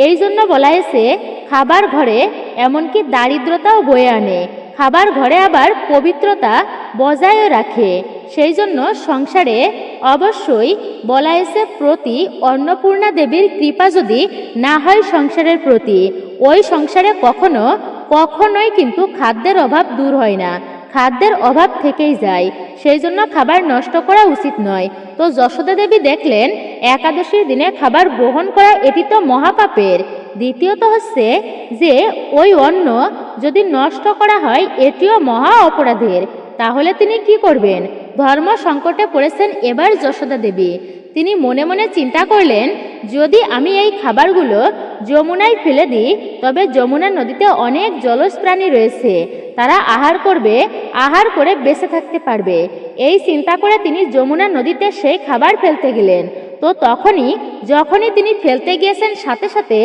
এই জন্য বলা হয়েছে, খাবার ঘরে এমনকি দারিদ্রতাও বয়ে আনে, খাবার ঘরে আবার পবিত্রতা বজায় রাখে। সেই জন্য সংসারে অবশ্যই বলা হয়েছে, প্রতি অন্নপূর্ণা দেবীর কৃপা যদি না হয় সংসারের প্রতি, ওই সংসারে কখনোই কিন্তু খাদ্যের অভাব দূর হয় না, খাদ্যের অভাব থেকেই যায়। সেই জন্য খাবার নষ্ট করা উচিত নয়। তো যশোদা দেবী দেখলেন একাদশীর দিনে খাবার গ্রহণ করা এটি তো মহাপাপের। দ্বিতীয়ত হচ্ছে যে ওই অন্ন যদি নষ্ট করা হয় এটিও মহা অপরাধের। তাহলে তিনি কি করবেন? ধর্ম সংকটে পড়েছেন এবার যশোদা দেবী। তিনি মনে মনে চিন্তা করলেন, যদি আমি এই খাবারগুলো যমুনায় ফেলে দিই তবে যমুনা নদীতে অনেক জলজ প্রাণী রয়েছে, তারা আহার করবে, আহার করে বেঁচে থাকতে পারবে। এই চিন্তা করে তিনি যমুনা নদীতে সেই খাবার ফেলতে গেলেন। তো যখনই তিনি ফেলতে গিয়েছেন, সাথে সাথে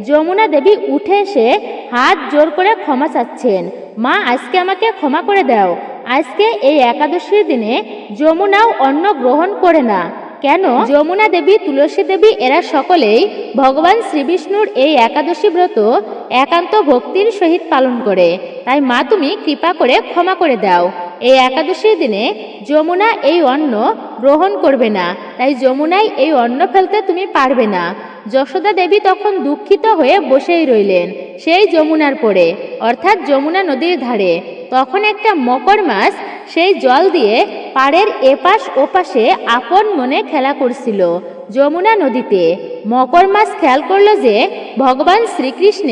যমুনা দেবী উঠে এসে হাত জোর করে ক্ষমা চাচ্ছেন, মা আজকে আমাকে ক্ষমা করে দাও, আজকে এই একাদশীর দিনে যমুনাও অন্ন গ্রহণ করে না। কেন? যমুনা দেবী, তুলসী দেবী এরা সকলেই ভগবান শ্রীবিষ্ণুর এই একাদশী ব্রত একান্ত ভক্তির সহিত পালন করে। তাই মা তুমি কৃপা করে ক্ষমা করে দাও, এই একাদশীর দিনে যমুনা এই অন্ন গ্রহণ করবে না, তাই যমুনায় এই অন্ন ফেলতে তুমি পারবে না। যশোদা দেবী তখন দুঃখিত হয়ে বসেই রইলেন সেই যমুনার পরে, অর্থাৎ যমুনা নদীর ধারে। তখন একটা মকর মাছ সেই জল দিয়ে পাড়ের এপাশ ওপাশে আপন মনে খেলা করছিল যমুনা নদীতে। মকর মাছ খেয়াল করলো যে ভগবান শ্রীকৃষ্ণ,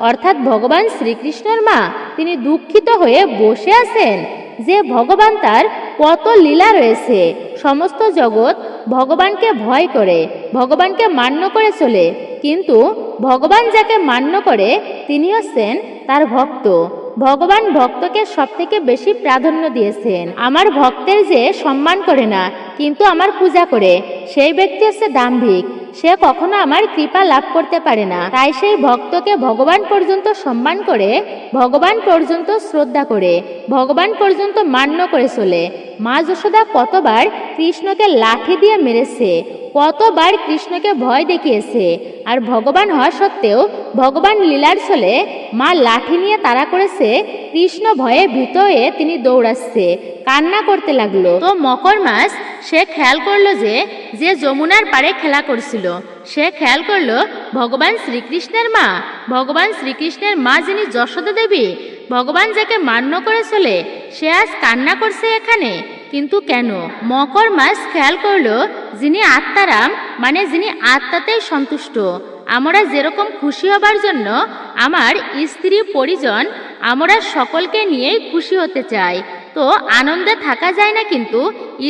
অর্থাৎ ভগবান শ্রীকৃষ্ণের মা, তিনি দুঃখিত হয়ে বসে আছেন, যে ভগবান তার কত লীলা রয়েছে। সমস্ত জগৎ ভগবানকে ভয় করে, ভগবানকে মান্য করে চলে, কিন্তু ভগবান যাকে মান্য করে তিনি হচ্ছেন তার ভক্ত। ভগবান ভক্তকে সব থেকে বেশি প্রাধান্য দিয়েছেন। আমার ভক্তের যে সম্মান করে না কিন্তু আমার পূজা করে, সেই ব্যক্তি হচ্ছে দাম্ভিক, সে কখনো আমার কৃপা লাভ করতে পারে না। তাই সেই ভক্তকে ভগবান পর্যন্ত সম্মান করে, ভগবান পর্যন্ত শ্রদ্ধা করে, ভগবান পর্যন্ত মান্য করে চলে। মা যশোদা কতবার কৃষ্ণকে লাঠি দিয়ে মেরেছে, কতবার কৃষ্ণকে ভয় দেখিয়েছে, আর ভগবান হওয়া সত্ত্বেও ভগবান লীলার ছলে মা লাঠি নিয়ে তাড়া করেছে। কৃষ্ণ ভয়ে ভীত হয়ে তিনি দৌড়াচ্ছে, কান্না করতে লাগলো। তো মকর মাছ সে খেয়াল করলো যে যমুনার পাড়ে খেলা করছিল, সে খেয়াল করলো ভগবান শ্রীকৃষ্ণের মা, ভগবান শ্রীকৃষ্ণের মা যিনি যশোদা দেবী, ভগবান যাকে মান্য করে চলে, সে আজ কান্না করছে এখানে। কিন্তু কেন? মকর মাছ খেয়াল করলো যিনি আত্মারাম, মানে যিনি আত্মাতেই সন্তুষ্ট। আমরা যেরকম খুশি হবার জন্য আমার স্ত্রী পরিজন, আমরা সকলকে নিয়েই খুশি হতে চাই, তো আনন্দে থাকা যায় না, কিন্তু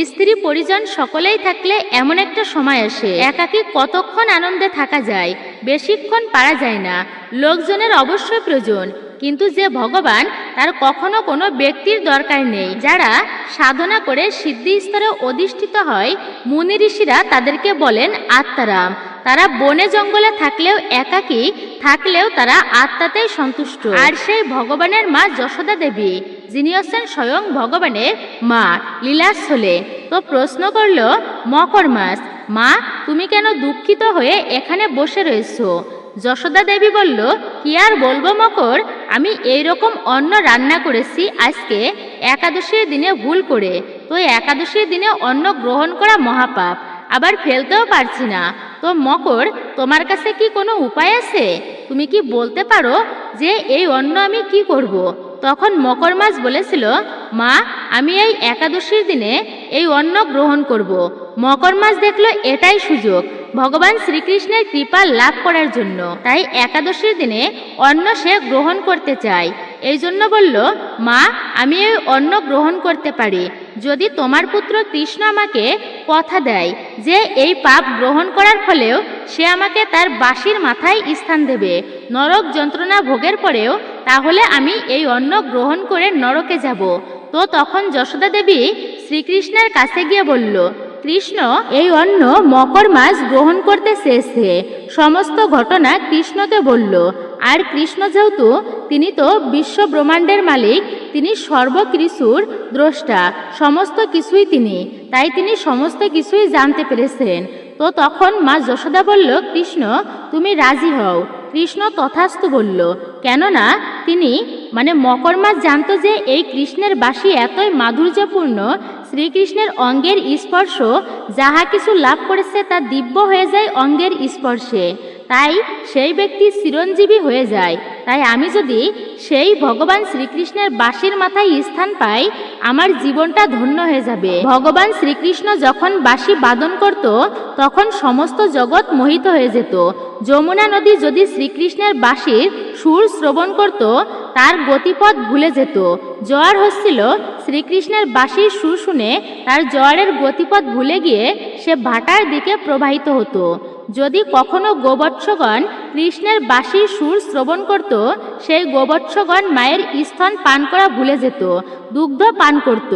স্ত্রী পরিজন সকলেই থাকলে এমন একটা সময় আসে একাকী কতক্ষণ আনন্দে থাকা যায়, বেশিক্ষণ পারা যায় না। লোকজনের অবশ্যই প্রয়োজন, কিন্তু যে ভগবান, তার কখনো কোনো ব্যক্তির দরকার নেই। যারা সাধনা করে সিদ্ধি স্তরে অধিষ্ঠিত হয়, মুনি ঋষিরা তাদেরকে বলেন আত্মারাম। তারা বনে জঙ্গলে থাকলেও, একাকী থাকলেও তারা আত্মাতেই সন্তুষ্ট। আর সেই ভগবানের মা যশোদা দেবী, যিনি হচ্ছেন স্বয়ং ভগবানের মা লীলার ছলে। তো প্রশ্ন করলো মকর মাছ, মা তুমি কেন দুঃখিত হয়ে এখানে বসে রয়েছো? যশোদা দেবী বলল, কি আর বলবো মকর, আমি এইরকম অন্ন রান্না করেছি আজকে একাদশীর দিনে ভুল করে। তো একাদশীর দিনে অন্ন গ্রহণ করা মহাপাপ, আবার ফেলতেও পারছি না। তো মকর, তোমার কাছে কি কোনো উপায় আছে? তুমি কি বলতে পারো যে এই অন্ন আমি কি করব? তখন মকর মাছ বলেছিল, মা, আমি এই একাদশীর দিনে এই অন্ন গ্রহণ করব। মকর মাছ দেখলো এটাই সুযোগ ভগবান শ্রীকৃষ্ণের কৃপা লাভ করার জন্য, তাই একাদশীর দিনে অন্ন সে গ্রহণ করতে চায়। এই জন্য বলল, মা, আমি এই অন্ন গ্রহণ করতে পারি যদি তোমার পুত্র কৃষ্ণ আমাকে কথা দেয় যে এই পাপ গ্রহণ করার ফলেও সে আমাকে তার বাঁশির মাথায় স্থান দেবে নরক যন্ত্রণা ভোগের পরেও, তাহলে আমি এই অন্ন গ্রহণ করে নরকে যাব। তো তখন যশোদা দেবী শ্রীকৃষ্ণের কাছে গিয়ে বলল, কৃষ্ণ এই অন্ন মকর মাস গ্রহণ করতে চেয়েছে। সমস্ত ঘটনা কৃষ্ণকে বলল। আর কৃষ্ণ যেহেতু তিনি তো বিশ্ব ব্রহ্মাণ্ডের মালিক, তিনি সর্বকিছুর দ্রষ্টা, সমস্ত কিছুই তিনি, তাই তিনি সমস্ত কিছুই জানতে পেরেছেন। তো তখন মা যশোদা বলল, কৃষ্ণ তুমি রাজি হও। কৃষ্ণ তথাস্তু বলল, কেননা তিনি মকর মাস জানতো যে এই কৃষ্ণের বাঁশি এতই মাধুর্যপূর্ণ, শ্রীকৃষ্ণের অঙ্গের স্পর্শ যাহা কিছু লাভ করেছে তা দিব্য হয়ে যায় অঙ্গের স্পর্শে, তাই সেই ব্যক্তি চিরঞ্জীবী হয়ে যায়। তাই আমি যদি সেই ভগবান শ্রীকৃষ্ণের বাঁশির মাথায় স্থান পাই, আমার জীবনটা ধন্য হয়ে যাবে। ভগবান শ্রীকৃষ্ণ যখন বাঁশি বাদন করত তখন সমস্ত জগৎ মোহিত হয়ে যেত। যমুনা নদী যদি শ্রীকৃষ্ণের বাঁশির সুর শ্রবণ করত, তার গতিপথ ভুলে যেত। জোয়ার হচ্ছিল শ্রীকৃষ্ণের বাঁশির সুর শুনে তার জোয়ারের গতিপথ ভুলে গিয়ে সে ভাটার দিকে প্রবাহিত হতো। যদি কখনো গোবৎসগণ কৃষ্ণের বাঁশির সুর শ্রবণ করত, সেই গোবৎসগণ মায়ের স্তন পান করা ভুলে যেত, দুগ্ধ পান করত।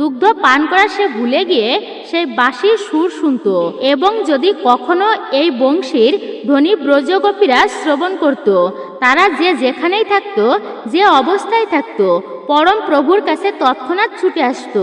দুগ্ধ পান করা সে ভুলে গিয়ে সেই বাঁশির সুর শুনত। এবং যদি কখনো এই বংশীর ধ্বনি ব্রজগোপীরা শ্রবণ করত, তারা যে যেখানেই থাকতো, যে অবস্থায় থাকতো, পরম প্রভুর কাছে তৎক্ষণাৎ ছুটে আসতো।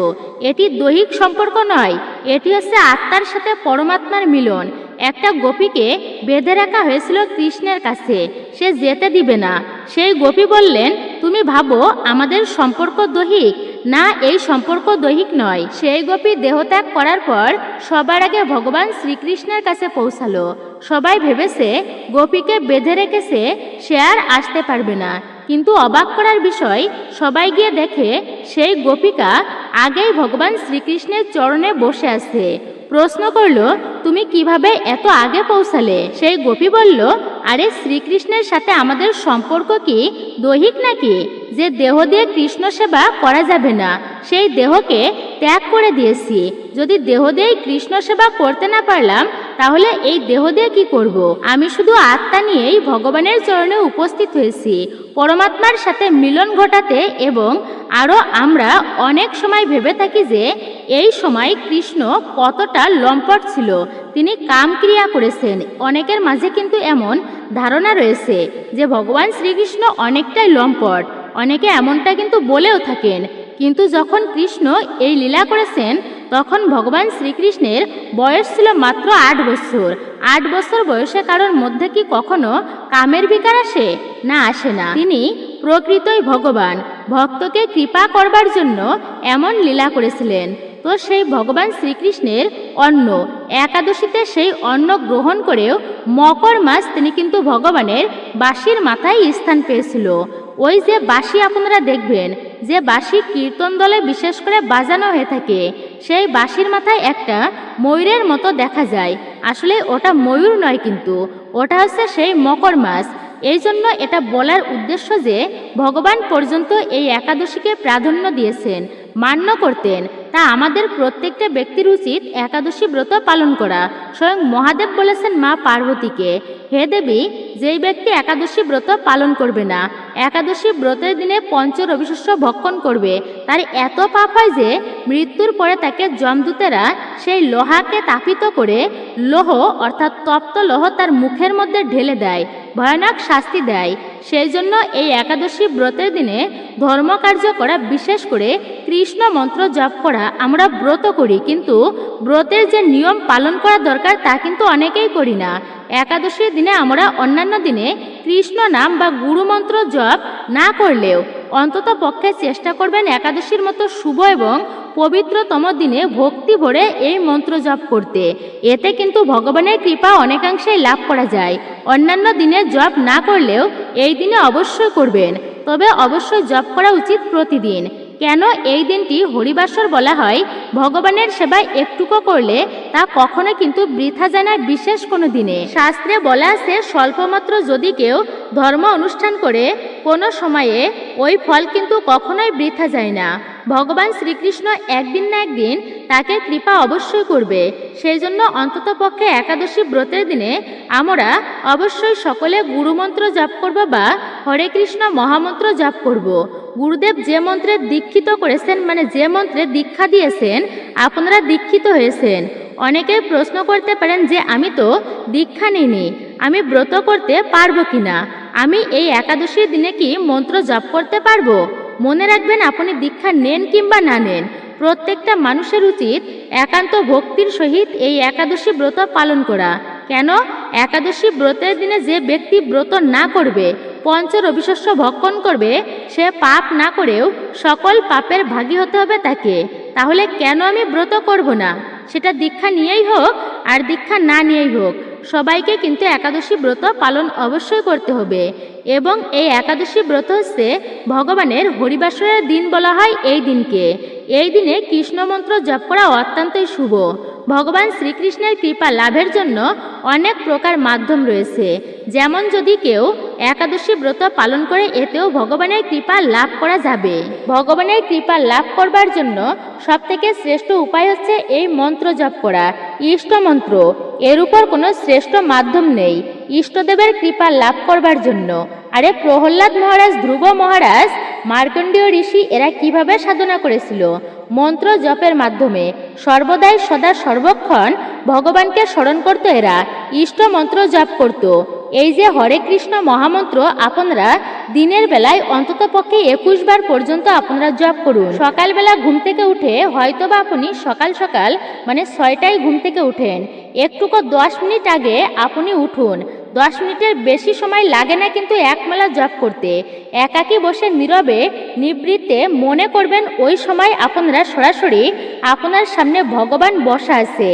এটি দৈহিক সম্পর্ক নয়, এটি হচ্ছে আত্মার সাথে পরমাত্মার মিলন। একটা গোপীকে বেঁধে রাখা হয়েছিল কৃষ্ণের কাছে, সে যেতে দিবে না। সেই গোপী বললেন, তুমি ভাবো আমাদের সম্পর্ক দৈহিক? না, এই সম্পর্ক দৈহিক নয়। সেই গোপী দেহত্যাগ করার পর সবার আগে ভগবান শ্রীকৃষ্ণের কাছে পৌঁছালো। সবাই ভেবেছে গোপীকে বেঁধে রেখেছে, সে আর আসতে পারবে না। কিন্তু অবাক করার বিষয়, সবাই গিয়ে দেখে সেই গোপিকা আগেই ভগবান শ্রীকৃষ্ণের চরণে বসে আছে। প্রশ্ন করল, তুমি কিভাবে এত আগে পৌঁছালে? সেই গোপী বলল, আরে শ্রীকৃষ্ণের সাথে আমাদের সম্পর্ক কি দৈহিক নাকি? যে দেহ দিয়ে কৃষ্ণ সেবা করা যাবে না, সেই দেহকে ত্যাগ করে দিয়েছি। যদি দেহ দিয়ে কৃষ্ণ সেবা করতে না পারলাম, তাহলে এই দেহ দিয়ে কি করব? আমি শুধু আত্মা নিয়েই ভগবানের চরণে উপস্থিত হয়েছি পরমাত্মার সাথে মিলন ঘটাতে। এবং আরও আমরা অনেক সময় ভেবে থাকি যে এই সময় কৃষ্ণ কতটা লম্পট ছিল, তিনি কামক্রিয়া করেছেন। অনেকের মাঝে কিন্তু এমন ধারণা রয়েছে যে ভগবান শ্রীকৃষ্ণ অনেকটাই লম্পট, অনেকে এমনটা কিন্তু বলেও থাকেন। কিন্তু যখন কৃষ্ণ এই লীলা করেছেন, তখন ভগবান শ্রীকৃষ্ণের বয়স ছিল মাত্র 8 বছর। 8 বছর বয়সে কারোর মধ্যে কি কখনো কামের বিকার আসে? না, আসে না। তিনি প্রকৃতই ভগবান, ভক্তকে কৃপা করবার জন্য এমন লীলা করেছিলেন। তো সেই ভগবান শ্রীকৃষ্ণের অন্ন একাদশীতে সেই অন্ন গ্রহণ করেও মকর মাস তিনি কিন্তু ভগবানের বাঁশির মাথায় স্থান পেয়েছিল। ওই যে বাঁশি আপনারা দেখবেন, যে বাঁশি কীর্তন দলে বিশেষ করে বাজানো হয়ে থাকে, সেই বাঁশির মাথায় একটা ময়ূরের মতো দেখা যায়। আসলে ওটা ময়ূর নয়, কিন্তু ওটা হচ্ছে সেই মকর মাস। এই জন্য এটা বলার উদ্দেশ্য যে ভগবান পর্যন্ত এই একাদশীকে প্রাধান্য দিয়েছেন, মান্য করতেন। তা আমাদের প্রত্যেকটা ব্যক্তির উচিত একাদশী ব্রত পালন করা। স্বয়ং মহাদেব বলেছেন মা পার্বতীকে, হে দেবী, যেই ব্যক্তি একাদশী ব্রত পালন করবে না, একাদশী ব্রতের দিনে পঞ্চরবিশস্য ভক্ষণ করবে, তার এত পাপ হয় যে মৃত্যুর পরে তাকে যমদূতেরা সেই লোহাকে তাপিত করে লোহ অর্থাৎ তপ্ত লোহ তার মুখের মধ্যে ঢেলে দেয়, ভয়ানক শাস্তি দেয়। সেই জন্য এই একাদশী ব্রতের দিনে ধর্মকার্য করা, বিশেষ করে কৃষ্ণ মন্ত্র জপ করা আমরা ব্রত করি, কিন্তু ব্রতের যে নিয়ম পালন করা দরকার তা কিন্তু অনেকেই করি না। একাদশীর দিনে আমরা অন্যান্য দিনে কৃষ্ণ নাম বা গুরু মন্ত্র জপ না করলেও অন্তত পক্ষে চেষ্টা করবেন একাদশীর মতো শুভ এবং পবিত্রতম দিনে ভক্তি ভরে এই মন্ত্র জপ করতে। এতে কিন্তু ভগবানের কৃপা অনেকাংশেই লাভ করা যায়। অন্যান্য দিনে জপ না করলেও এই দিনে অবশ্যই করবেন, তবে অবশ্যই জপ করা উচিত প্রতিদিন। কেন এই দিনটি হরিবাসর বলা হয়? ভগবানের সেবায় একটুকু করলে তা কখনো কিন্তু বৃথা যায় না বিশেষ কোনো দিনে। শাস্ত্রে বলা আছে, স্বল্পমাত্র যদি কেউ ধর্ম অনুষ্ঠান করে কোনো সময়ে ওই ফল কিন্তু কখনোই বৃথা যায় না। ভগবান শ্রীকৃষ্ণ একদিন না একদিন তাকে কৃপা অবশ্যই করবে। সেই জন্য অন্তত পক্ষে একাদশী ব্রতের দিনে আমরা অবশ্যই সকলে গুরুমন্ত্র জপ করব বা হরে কৃষ্ণ মহামন্ত্র জপ করব। গুরুদেব যে মন্ত্রে দীক্ষিত করেছেন, মানে যে মন্ত্রে দীক্ষা দিয়েছেন, আপনারা দীক্ষিত হয়েছেন। অনেকেই প্রশ্ন করতে পারেন যে আমি তো দীক্ষা নিইনি, আমি ব্রত করতে পারবো কিনা, আমি এই একাদশীর দিনে কি মন্ত্র জপ করতে পারবো? মনে রাখবেন, আপনি দীক্ষা নেন কিংবা না নেন, প্রত্যেকটা মানুষের উচিত একান্ত ভক্তির সহিত এই একাদশী ব্রত পালন করা। কেন? একাদশী ব্রতের দিনে যে ব্যক্তি ব্রত না করবে, পঞ্চ রবিশস্য ভক্ষণ করবে, সে পাপ না করেও সকল পাপের ভাগী হতে হবে তাকে। তাহলে কেন আমি ব্রত করব না? সেটা দীক্ষা নিয়েই হোক আর দীক্ষা না নিয়েই হোক, সবাইকে কিন্তু একাদশী ব্রত পালন অবশ্যই করতে হবে। এবং এই একাদশী ব্রত হচ্ছে ভগবানের হরিবাসরের দিন বলা হয় এই দিনকে। এই দিনে কৃষ্ণ মন্ত্র জপ করা অত্যন্তই শুভ। ভগবান শ্রীকৃষ্ণের কৃপা লাভের জন্য অনেক প্রকার মাধ্যম রয়েছে। যেমন যদি কেউ একাদশী ব্রত পালন করে, এতেও ভগবানের কৃপা লাভ করা যাবে। ভগবানের কৃপা লাভ করবার জন্য সবথেকে শ্রেষ্ঠ উপায় হচ্ছে এই মন্ত্র জপ করা, ইষ্ট মন্ত্র। এর উপর কোনো শ্রেষ্ঠ মাধ্যম নেই ইষ্টদেবের কৃপা লাভ করবার জন্য। আরে প্রহ্লাদ মহারাজ, ধ্রুব মহারাজ, মার্কণ্ডেয় ঋষি, এরা কিভাবে সাধনা করেছিল? মন্ত্র জপের মাধ্যমে। সর্বদাই সদা সর্বক্ষণ ভগবানকে স্মরণ করত এরা, ইষ্ট মন্ত্র জপ করত। এই যে হরে কৃষ্ণ মহামন্ত্র আপনারা দিনের বেলায় অন্তত পক্ষে 21 বার পর্যন্ত আপনারা জপ করুন। সকালবেলা ঘুম থেকে উঠে, হয়তোবা আপনি সকাল সকাল মানে 6টায় ঘুম থেকে উঠেন, একটুকু 10 মিনিট আগে আপনি উঠুন। 10 মিনিটের বেশি সময় লাগে না কিন্তু একমালা জপ করতে। একাকী বসে নীরবে নিবৃত্তে মনে করবেন ওই সময় আপনারা সরাসরি আপনার সামনে ভগবান বসা আছে।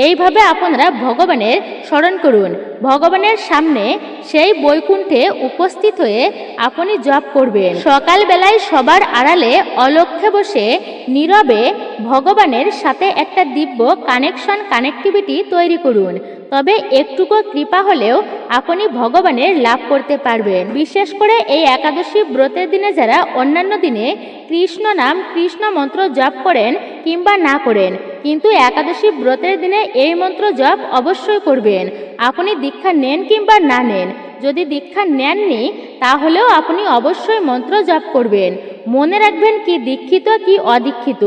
এইভাবে আপনারা ভগবানের স্মরণ করুন। ভগবানের সামনে সেই বৈকুণ্ঠে উপস্থিত হয়ে আপনি জপ করবেন। সকালবেলায় সবার আড়ালে অলক্ষ্যে বসে নীরবে ভগবানের সাথে একটা দিব্য কানেক্টিভিটি তৈরি করুন। তবে একটুকু কৃপা হলেও আপনি ভগবানের লাভ করতে পারবেন। বিশেষ করে এই একাদশী ব্রতের দিনে যারা অন্যান্য দিনে কৃষ্ণ নাম, কৃষ্ণ মন্ত্র জপ করেন কিংবা না করেন, কিন্তু একাদশী ব্রতের দিনে এই মন্ত্র জপ অবশ্যই করবেন। আপনি দীক্ষা নেন কিংবা না নেন, যদি দীক্ষা নেননি তাহলেও আপনি অবশ্যই মন্ত্র জপ করবেন। মনে রাখবেন, কি দীক্ষিত কি অদীক্ষিত,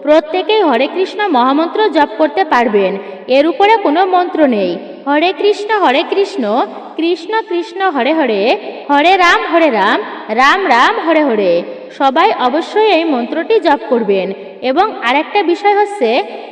প্রত্যেকেই হরে কৃষ্ণ মহামন্ত্র জপ করতে পারবেন। এর উপরে কোনো মন্ত্র নেই। হরে কৃষ্ণ কৃষ্ণ কৃষ্ণ হরে হরে, হরে রাম রাম রাম হরে হরে। সবাই অবশ্যই এই মন্ত্রটি জপ করবেন। এবং আরেকটা বিষয় হচ্ছে,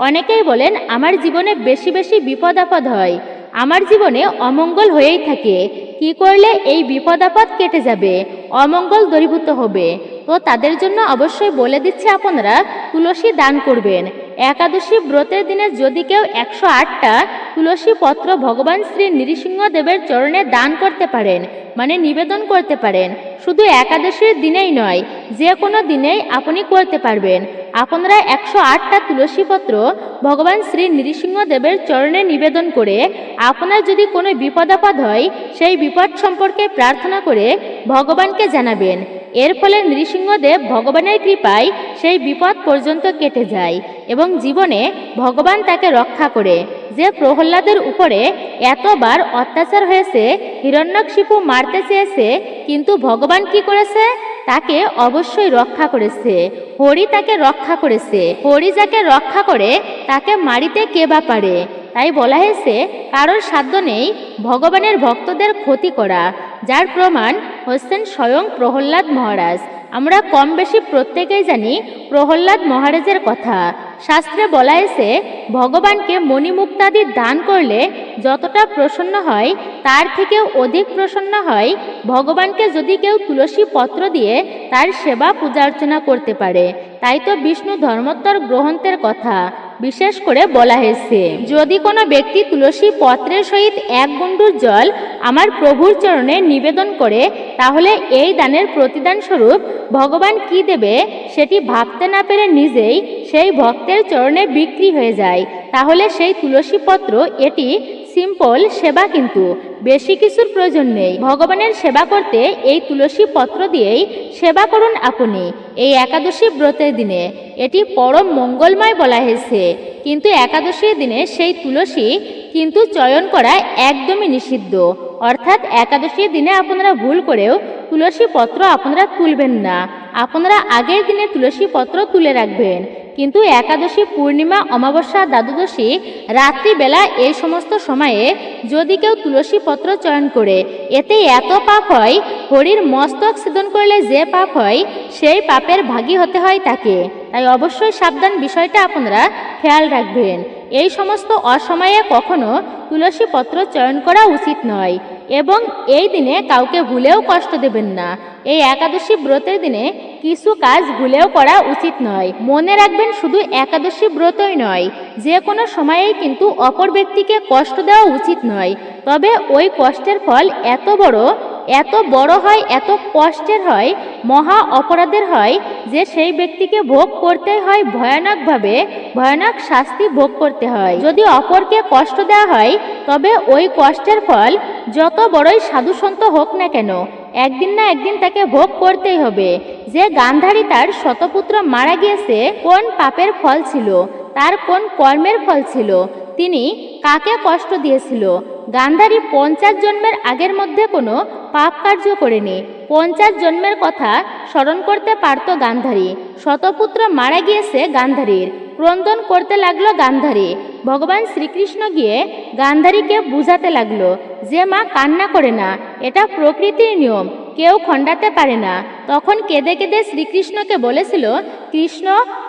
অনেকেই বলেন আমার জীবনে বেশি বেশি বিপদ আপদ হয়, আমার জীবনে অমঙ্গল হয়েই থাকে, কি করলে এই বিপদ আপদ কেটে যাবে, অমঙ্গল দূরীভূত হবে? তো তাদের জন্য অবশ্যই বলে দিচ্ছি, আপনারা তুলসী দান করবেন। একাদশী ব্রতের দিনে যদি কেউ 108টা তুলসী পত্র ভগবান শ্রী নৃসিংহদেবের চরণে দান করতে পারেন, মানে নিবেদন করতে পারেন, শুধু একাদশীর দিনেই নয়, যে কোনো দিনেই আপনি করতে পারবেন। আপনারা 108টা তুলসী পত্র ভগবান শ্রী নৃসিংহদেবের চরণে নিবেদন করে আপনার যদি কোনো বিপদ আপদ হয়, সেই বিপদ সম্পর্কে প্রার্থনা করে ভগবানকে জানাবেন। এর ফলে নৃসিংহদেব ভগবানের কৃপায় সেই বিপদ পর্যন্ত কেটে যায় এবং জীবনে ভগবান তাকে রক্ষা করে। যে প্রহ্লাদের উপরে এতবার অত্যাচার হয়েছে, হিরণ্যকশিপু মারতে চেয়েছে, কিন্তু ভগবান কি করেছে? তাকে অবশ্যই রক্ষা করেছে। হরি তাকে রক্ষা করেছে। হরি যাকে রক্ষা করে তাকে মারিতে কে বা পারে? তাই বলা হয়েছে, কারোর সাধ্য নেই ভগবানের ভক্তদের ক্ষতি করা, যার প্রমাণ হচ্ছেন স্বয়ং প্রহ্লাদ মহারাজ। আমরা কম বেশি প্রত্যেকেই জানি প্রহ্লাদ মহারাজের কথা। শাস্ত্রে বলা হয়েছে, ভগবানকে মণিমুক্তাদি দান করলে যতটা প্রসন্ন হয় তার থেকেও অধিক প্রসন্ন হয় ভগবানকে যদি কেউ তুলসী পত্র দিয়ে তার সেবা পূজা অর্চনা করতে পারে। তাই তো বিষ্ণু ধর্মোত্তর গ্রন্থের কথা বিশেষ করে বলা হয়েছে, যদি কোনো ব্যক্তি তুলসী পত্রের সহিত এক গুণ্ডুর জল আমার প্রভুর চরণে নিবেদন করে, তাহলে এই দানের প্রতিদান স্বরূপ ভগবান কি দেবে সেটি ভাবতে না পেরে নিজেই সেই ভক্তের চরণে বিক্রি হয়ে যায়। তাহলে সেই তুলসী পত্র এটি সিম্পল সেবা, কিন্তু বেশি কিছুর প্রয়োজন নেই। ভগবানের সেবা করতে এই তুলসী পত্র দিয়েই সেবা করুন আপনি এই একাদশী ব্রতের দিনে। এটি পরম মঙ্গলময় বলা হয়েছে, কিন্তু একাদশীর দিনে সেই তুলসী কিন্তু চয়ন করা একদমই নিষিদ্ধ। অর্থাৎ একাদশীর দিনে আপনারা ভুল করেও তুলসী পত্র আপনারা তুলবেন না। আপনারা আগের দিনে তুলসী পত্র তুলে রাখবেন, কিন্তু একাদশী, পূর্ণিমা, অমাবস্যা, দ্বাদশী, রাত্রিবেলা এই সমস্ত সময়ে যদি কেউ তুলসী পত্র চয়ন করে, এতে এত পাপ হয়, হরির মস্তক ছেদন করলে যে পাপ হয় সেই পাপের ভাগী হতে হয় তাকে। তাই অবশ্যই সাবধান, বিষয়টা আপনারা খেয়াল রাখবেন। এই সমস্ত অসময়ে কখনো তুলসী পত্র চয়ন করা উচিত নয়, এবং এই দিনে কাউকে ভুলেও কষ্ট দেবেন না। এই একাদশী ব্রতের দিনে কিছু কাজ ভুলেও করা উচিত নয়। মনে রাখবেন, শুধু একাদশী ব্রতই নয়, যে কোনো সময়েই কিন্তু অপর ব্যক্তিকে কষ্ট দেওয়া উচিত নয়। তবে ওই কষ্টের ফল এত বড় হয়, এত কষ্টের হয়, মহা অপরাধের হয়, যে সেই ব্যক্তিকে ভোগ করতে হয় ভয়ানকভাবে, ভয়ানক শাস্তি ভোগ করতে হয়। যদি অপরকে কষ্ট দেওয়া হয়, তবে ওই কষ্টের ফল যত বড়ই সাধু সন্ত হোক না কেন, একদিন না একদিন তাকে ভোগ করতেই হবে। যে গান্ধারী তার শতপুত্র মারা গিয়েছে, কোন পাপের ফল ছিল, তার কোন কর্মের ফল ছিল, তিনি কাকে কষ্ট দিয়েছিল? গান্ধারী 50 জন্মের আগের মধ্যে কোনো পাপ কার্য করেনি। 50 জন্মের কথা স্মরণ করতে পারত গান্ধারী। শতপুত্র মারা গিয়েছে গান্ধারীর, ক্রন্দন করতে লাগলো গান্ধারী। ভগবান শ্রীকৃষ্ণ গিয়ে গান্ধারীকে বুঝাতে লাগলো যে মা, কান্না করে না, এটা প্রকৃতির নিয়ম, কেউ খণ্ডাতে পারে না। তখন কেঁদে কেঁদে শ্রীকৃষ্ণকে বলেছিল, কৃষ্ণ,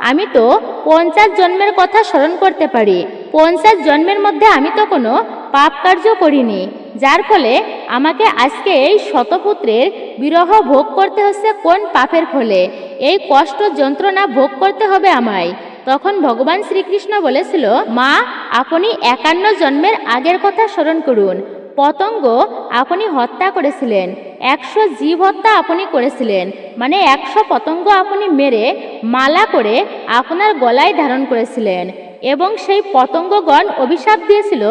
আমি তো 50 জন্মের কথা স্মরণ করতে পারি, 50 জন্মের মধ্যে আমি তো কোনো পাপ কার্য করিনি, যার ফলে আমাকে আজকে এই শতপুত্রের বিরহ ভোগ করতে হচ্ছে কোন পাপের ফলে? এই কষ্ট যন্ত্রণা ভোগ করতে হবে আমায়। তখন ভগবান শ্রীকৃষ্ণ বলেছিল, মা, আপনি 51 জন্মের আগের কথা স্মরণ করুন। পতঙ্গ আপনি হত্যা করেছিলেন, 100 জীব হত্যা আপনি করেছিলেন, মানে 100 পতঙ্গ আপনি মেরে মালা করে আপনার গলায় ধারণ করেছিলেন, এবং সেই পতঙ্গগণ অভিশাপ দিয়েছিল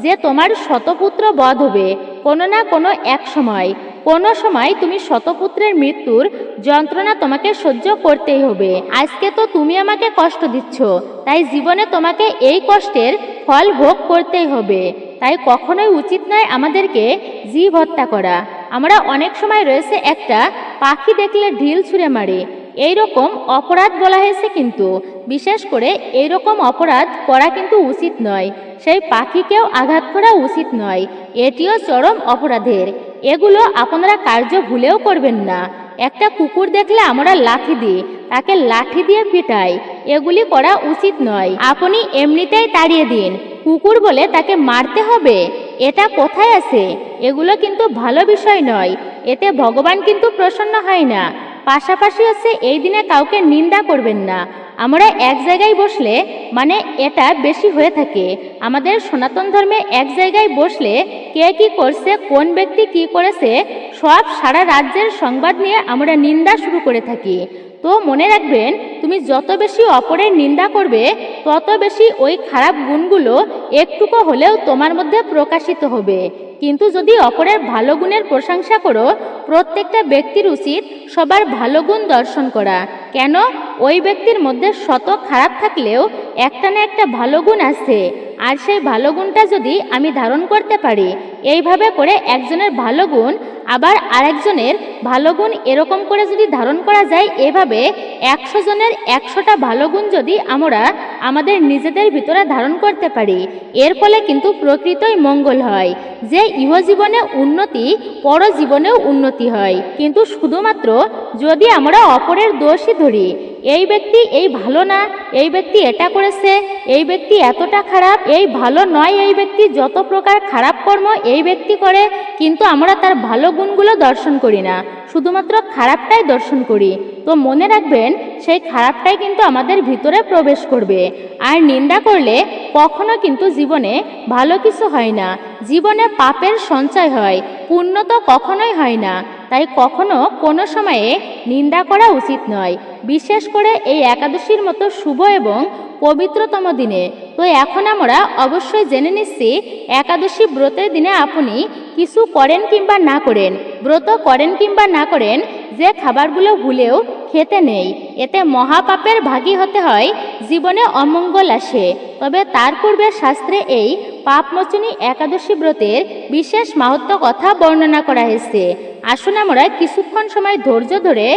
যে তোমার শতপুত্র বধ হবে কোনো না কোনো এক সময়। কোনো সময় তুমি শতপুত্রের মৃত্যুর যন্ত্রণা তোমাকে সহ্য করতেই হবে। আজকে তো তুমি আমাকে কষ্ট দিচ্ছ, তাই জীবনে তোমাকে এই কষ্টের ফল ভোগ করতেই হবে। তাই কখনোই উচিত নয় আমাদেরকে জীব হত্যা করা। আমরা অনেক সময় রয়েছে একটা পাখি দেখলে ঢিল ছুঁড়ে মারে, এইরকম অপরাধ বলা হয়েছে, কিন্তু বিশেষ করে এইরকম অপরাধ করা কিন্তু উচিত নয়। সেই পাখিকেও আঘাত করা উচিত নয়, এটিও চরম অপরাধের। এগুলো আপনারা কার্য ভুলেও করবেন না। একটা কুকুর দেখলে আমরা লাঠি দিই, তাকে লাঠি দিয়ে পিটাই, এগুলি করা উচিত নয়। আপনি এমনিতেই তাড়িয়ে দিন, কুকুর বলে তাকে মারতে হবে, এটা কোথায় আছে? এগুলো কিন্তু ভালো বিষয় নয়, এতে ভগবান কিন্তু প্রসন্ন হয় না। পাশাপাশি হচ্ছে এই দিনে কাউকে নিন্দা করবেন না। আমরা এক জায়গায় বসলে, মানে এটা বেশি হয়ে থাকে আমাদের সনাতন ধর্মে, এক জায়গায় বসলে কে কি করছে, কোন ব্যক্তি কি করেছে, সব সারা রাজ্যের সংবাদ নিয়ে আমরা নিন্দা শুরু করে থাকি। তো মনে রাখবেন, তুমি যত বেশি অপরের নিন্দা করবে, তত বেশি ওই খারাপ গুণগুলো একটুকু হলেও তোমার মধ্যে প্রকাশিত হবে। কিন্তু যদি অপরের ভালো গুণের প্রশংসা করো, প্রত্যেকটা ব্যক্তির উচিত সবার ভালো গুণ দর্শন করা। কেন? ওই ব্যক্তির মধ্যে শত খারাপ থাকলেও একটা না একটা ভালো গুণ আছে, আর সেই ভালো গুণটা যদি আমি ধারণ করতে পারি, এইভাবে করে একজনের ভালো গুণ আবার আরেকজনের ভালো গুণ এরকম করে যদি ধারণ করা যায়, এভাবে 100 জনের 100টা ভালো গুণ যদি আমরা আমাদের নিজেদের ভিতরে ধারণ করতে পারি। এর ফলে কিন্তু প্রকৃতই মঙ্গল হয়, যে ইহজীবনে উন্নতি পরজীবনেও উন্নতি হয়। কিন্তু শুধুমাত্র যদি আমরা অপরের দোষই ধরি, এই ব্যক্তি এই ভালো না, এই ব্যক্তি এটা করেছে, এই ব্যক্তি এতটা খারাপ, এই ভালো নয়, এই ব্যক্তি যত প্রকার খারাপ কর্ম এই ব্যক্তি করে, কিন্তু আমরা তার ভালো গুণগুলো দর্শন করি না, শুধুমাত্র খারাপটাই দর্শন করি। তো মনে রাখবেন, সেই খারাপটাই কিন্তু আমাদের ভিতরে প্রবেশ করবে। আর নিন্দা করলে কখনো কিন্তু জীবনে ভালো কিছু হয় না, জীবনে পাপের সঞ্চয় হয়, পুণ্য তো কখনোই হয় না। তাই কখনো কোনো সময়ে নিন্দা করা উচিত নয়, বিশেষ করে এই একাদশীর মতো শুভ এবং পবিত্রতম দিনে। তো এখন আমরা অবশ্যই জেনে নিচ্ছি একাদশী ব্রতের দিনে আপনি কিছু করেন কিংবা না করেন, ব্রত করেন কিংবা না করেন, যে খাবারগুলো ভুলেও খেতে নেই, এতে মহাপাপের ভাগী হতে হয়, জীবনে অমঙ্গল আসে। তবে তার পূর্বে শাস্ত্রে এই পাপমোচনী একাদশী ব্রতের বিশেষ মাহাত্ম্য কথা বর্ণনা করা হয়েছে। আসুন আমরা কিছুক্ষণ সময় ধৈর্য ধরে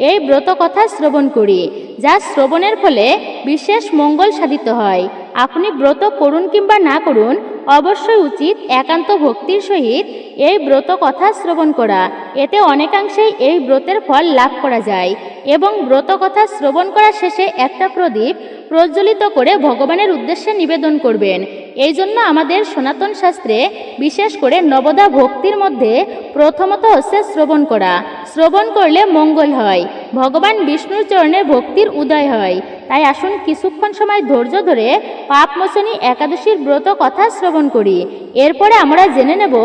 এই ব্রত কথা শ্রবণ করি, যা শ্রবণের ফলে বিশেষ মঙ্গল সাধিত হয়। আপনি ব্রত করুন কিংবা না করুন, অবশ্যই উচিত একান্ত ভক্তির সহিত এই ব্রত কথা শ্রবণ করা। এতে অনেকাংশেই এই ব্রতের ফল লাভ করা যায়। এবং ব্রত কথা শ্রবণ করা শেষে একটা প্রদীপ প্রজ্বলিত করে ভগবানের উদ্দেশ্যে নিবেদন করবেন। এই জন্য আমাদের সনাতন শাস্ত্রে বিশেষ করে নবদা ভক্তির মধ্যে প্রথমত হচ্ছে শ্রবণ করা। শ্রবণ করলে মঙ্গল হয়, ভগবান বিষ্ণুর চরণে ভক্তির উদয় হয়। তাই আসুন কিছুক্ষণ সময় ধৈর্য ধরে পাপমোচনী একাদশীর ব্রত কথা শ্রবণ করি। এরপরে আমরা জেনে নেব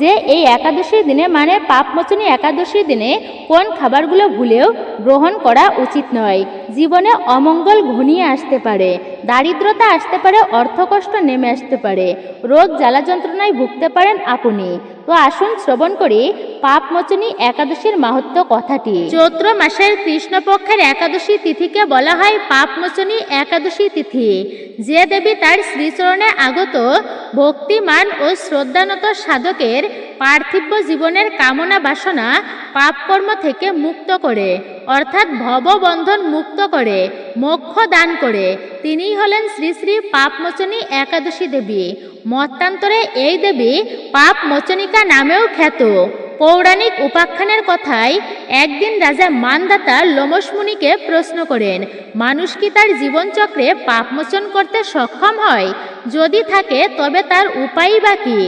যে এই একাদশীর দিনে মানে পাপমোচনী একাদশীর দিনে কোন খাবারগুলো ভুলেও গ্রহণ করা উচিত নয়। জীবনে অমঙ্গল ঘনিয়ে আসতে পারে, দারিদ্রতা আসতে পারে, অর্থকষ্ট নেমে আসতে পারে, রোগ জ্বালা যন্ত্রণায় ভুগতে পারেন আপনি। তো আসুন শ্রবণ করি পাপমোচনী একাদশীর মাহাত্ম্য কথাটি। চৈত্র মাসের কৃষ্ণপক্ষের একাদশী তিথিকে বলা হয় পাপমোচনী একাদশী তিথি। যে দেবী তার শ্রীচরণে আগত ভক্তিমান ও শ্রদ্ধানত সাধকের পার্থিব জীবনের কামনা বাসনা পাপকর্ম থেকে মুক্ত করে, অর্থাৎ ভববন্ধন মুক্ত করে, মোক্ষ দান করে, তিনিই হলেন শ্রী শ্রী পাপমোচনী একাদশী দেবী। মতান্তরে এই দেবী পাপমোচনিকা নামেও খ্যাত। পৌরাণিক উপাখ্যানের কথায় একদিন রাজা মানদাতা লোমশ মুনিকে প্রশ্ন করেন, মানুষ কি তার জীবনচক্রে পাপমোচন করতে সক্ষম হয়? যদি থাকে তবে তার উপায় বা কি?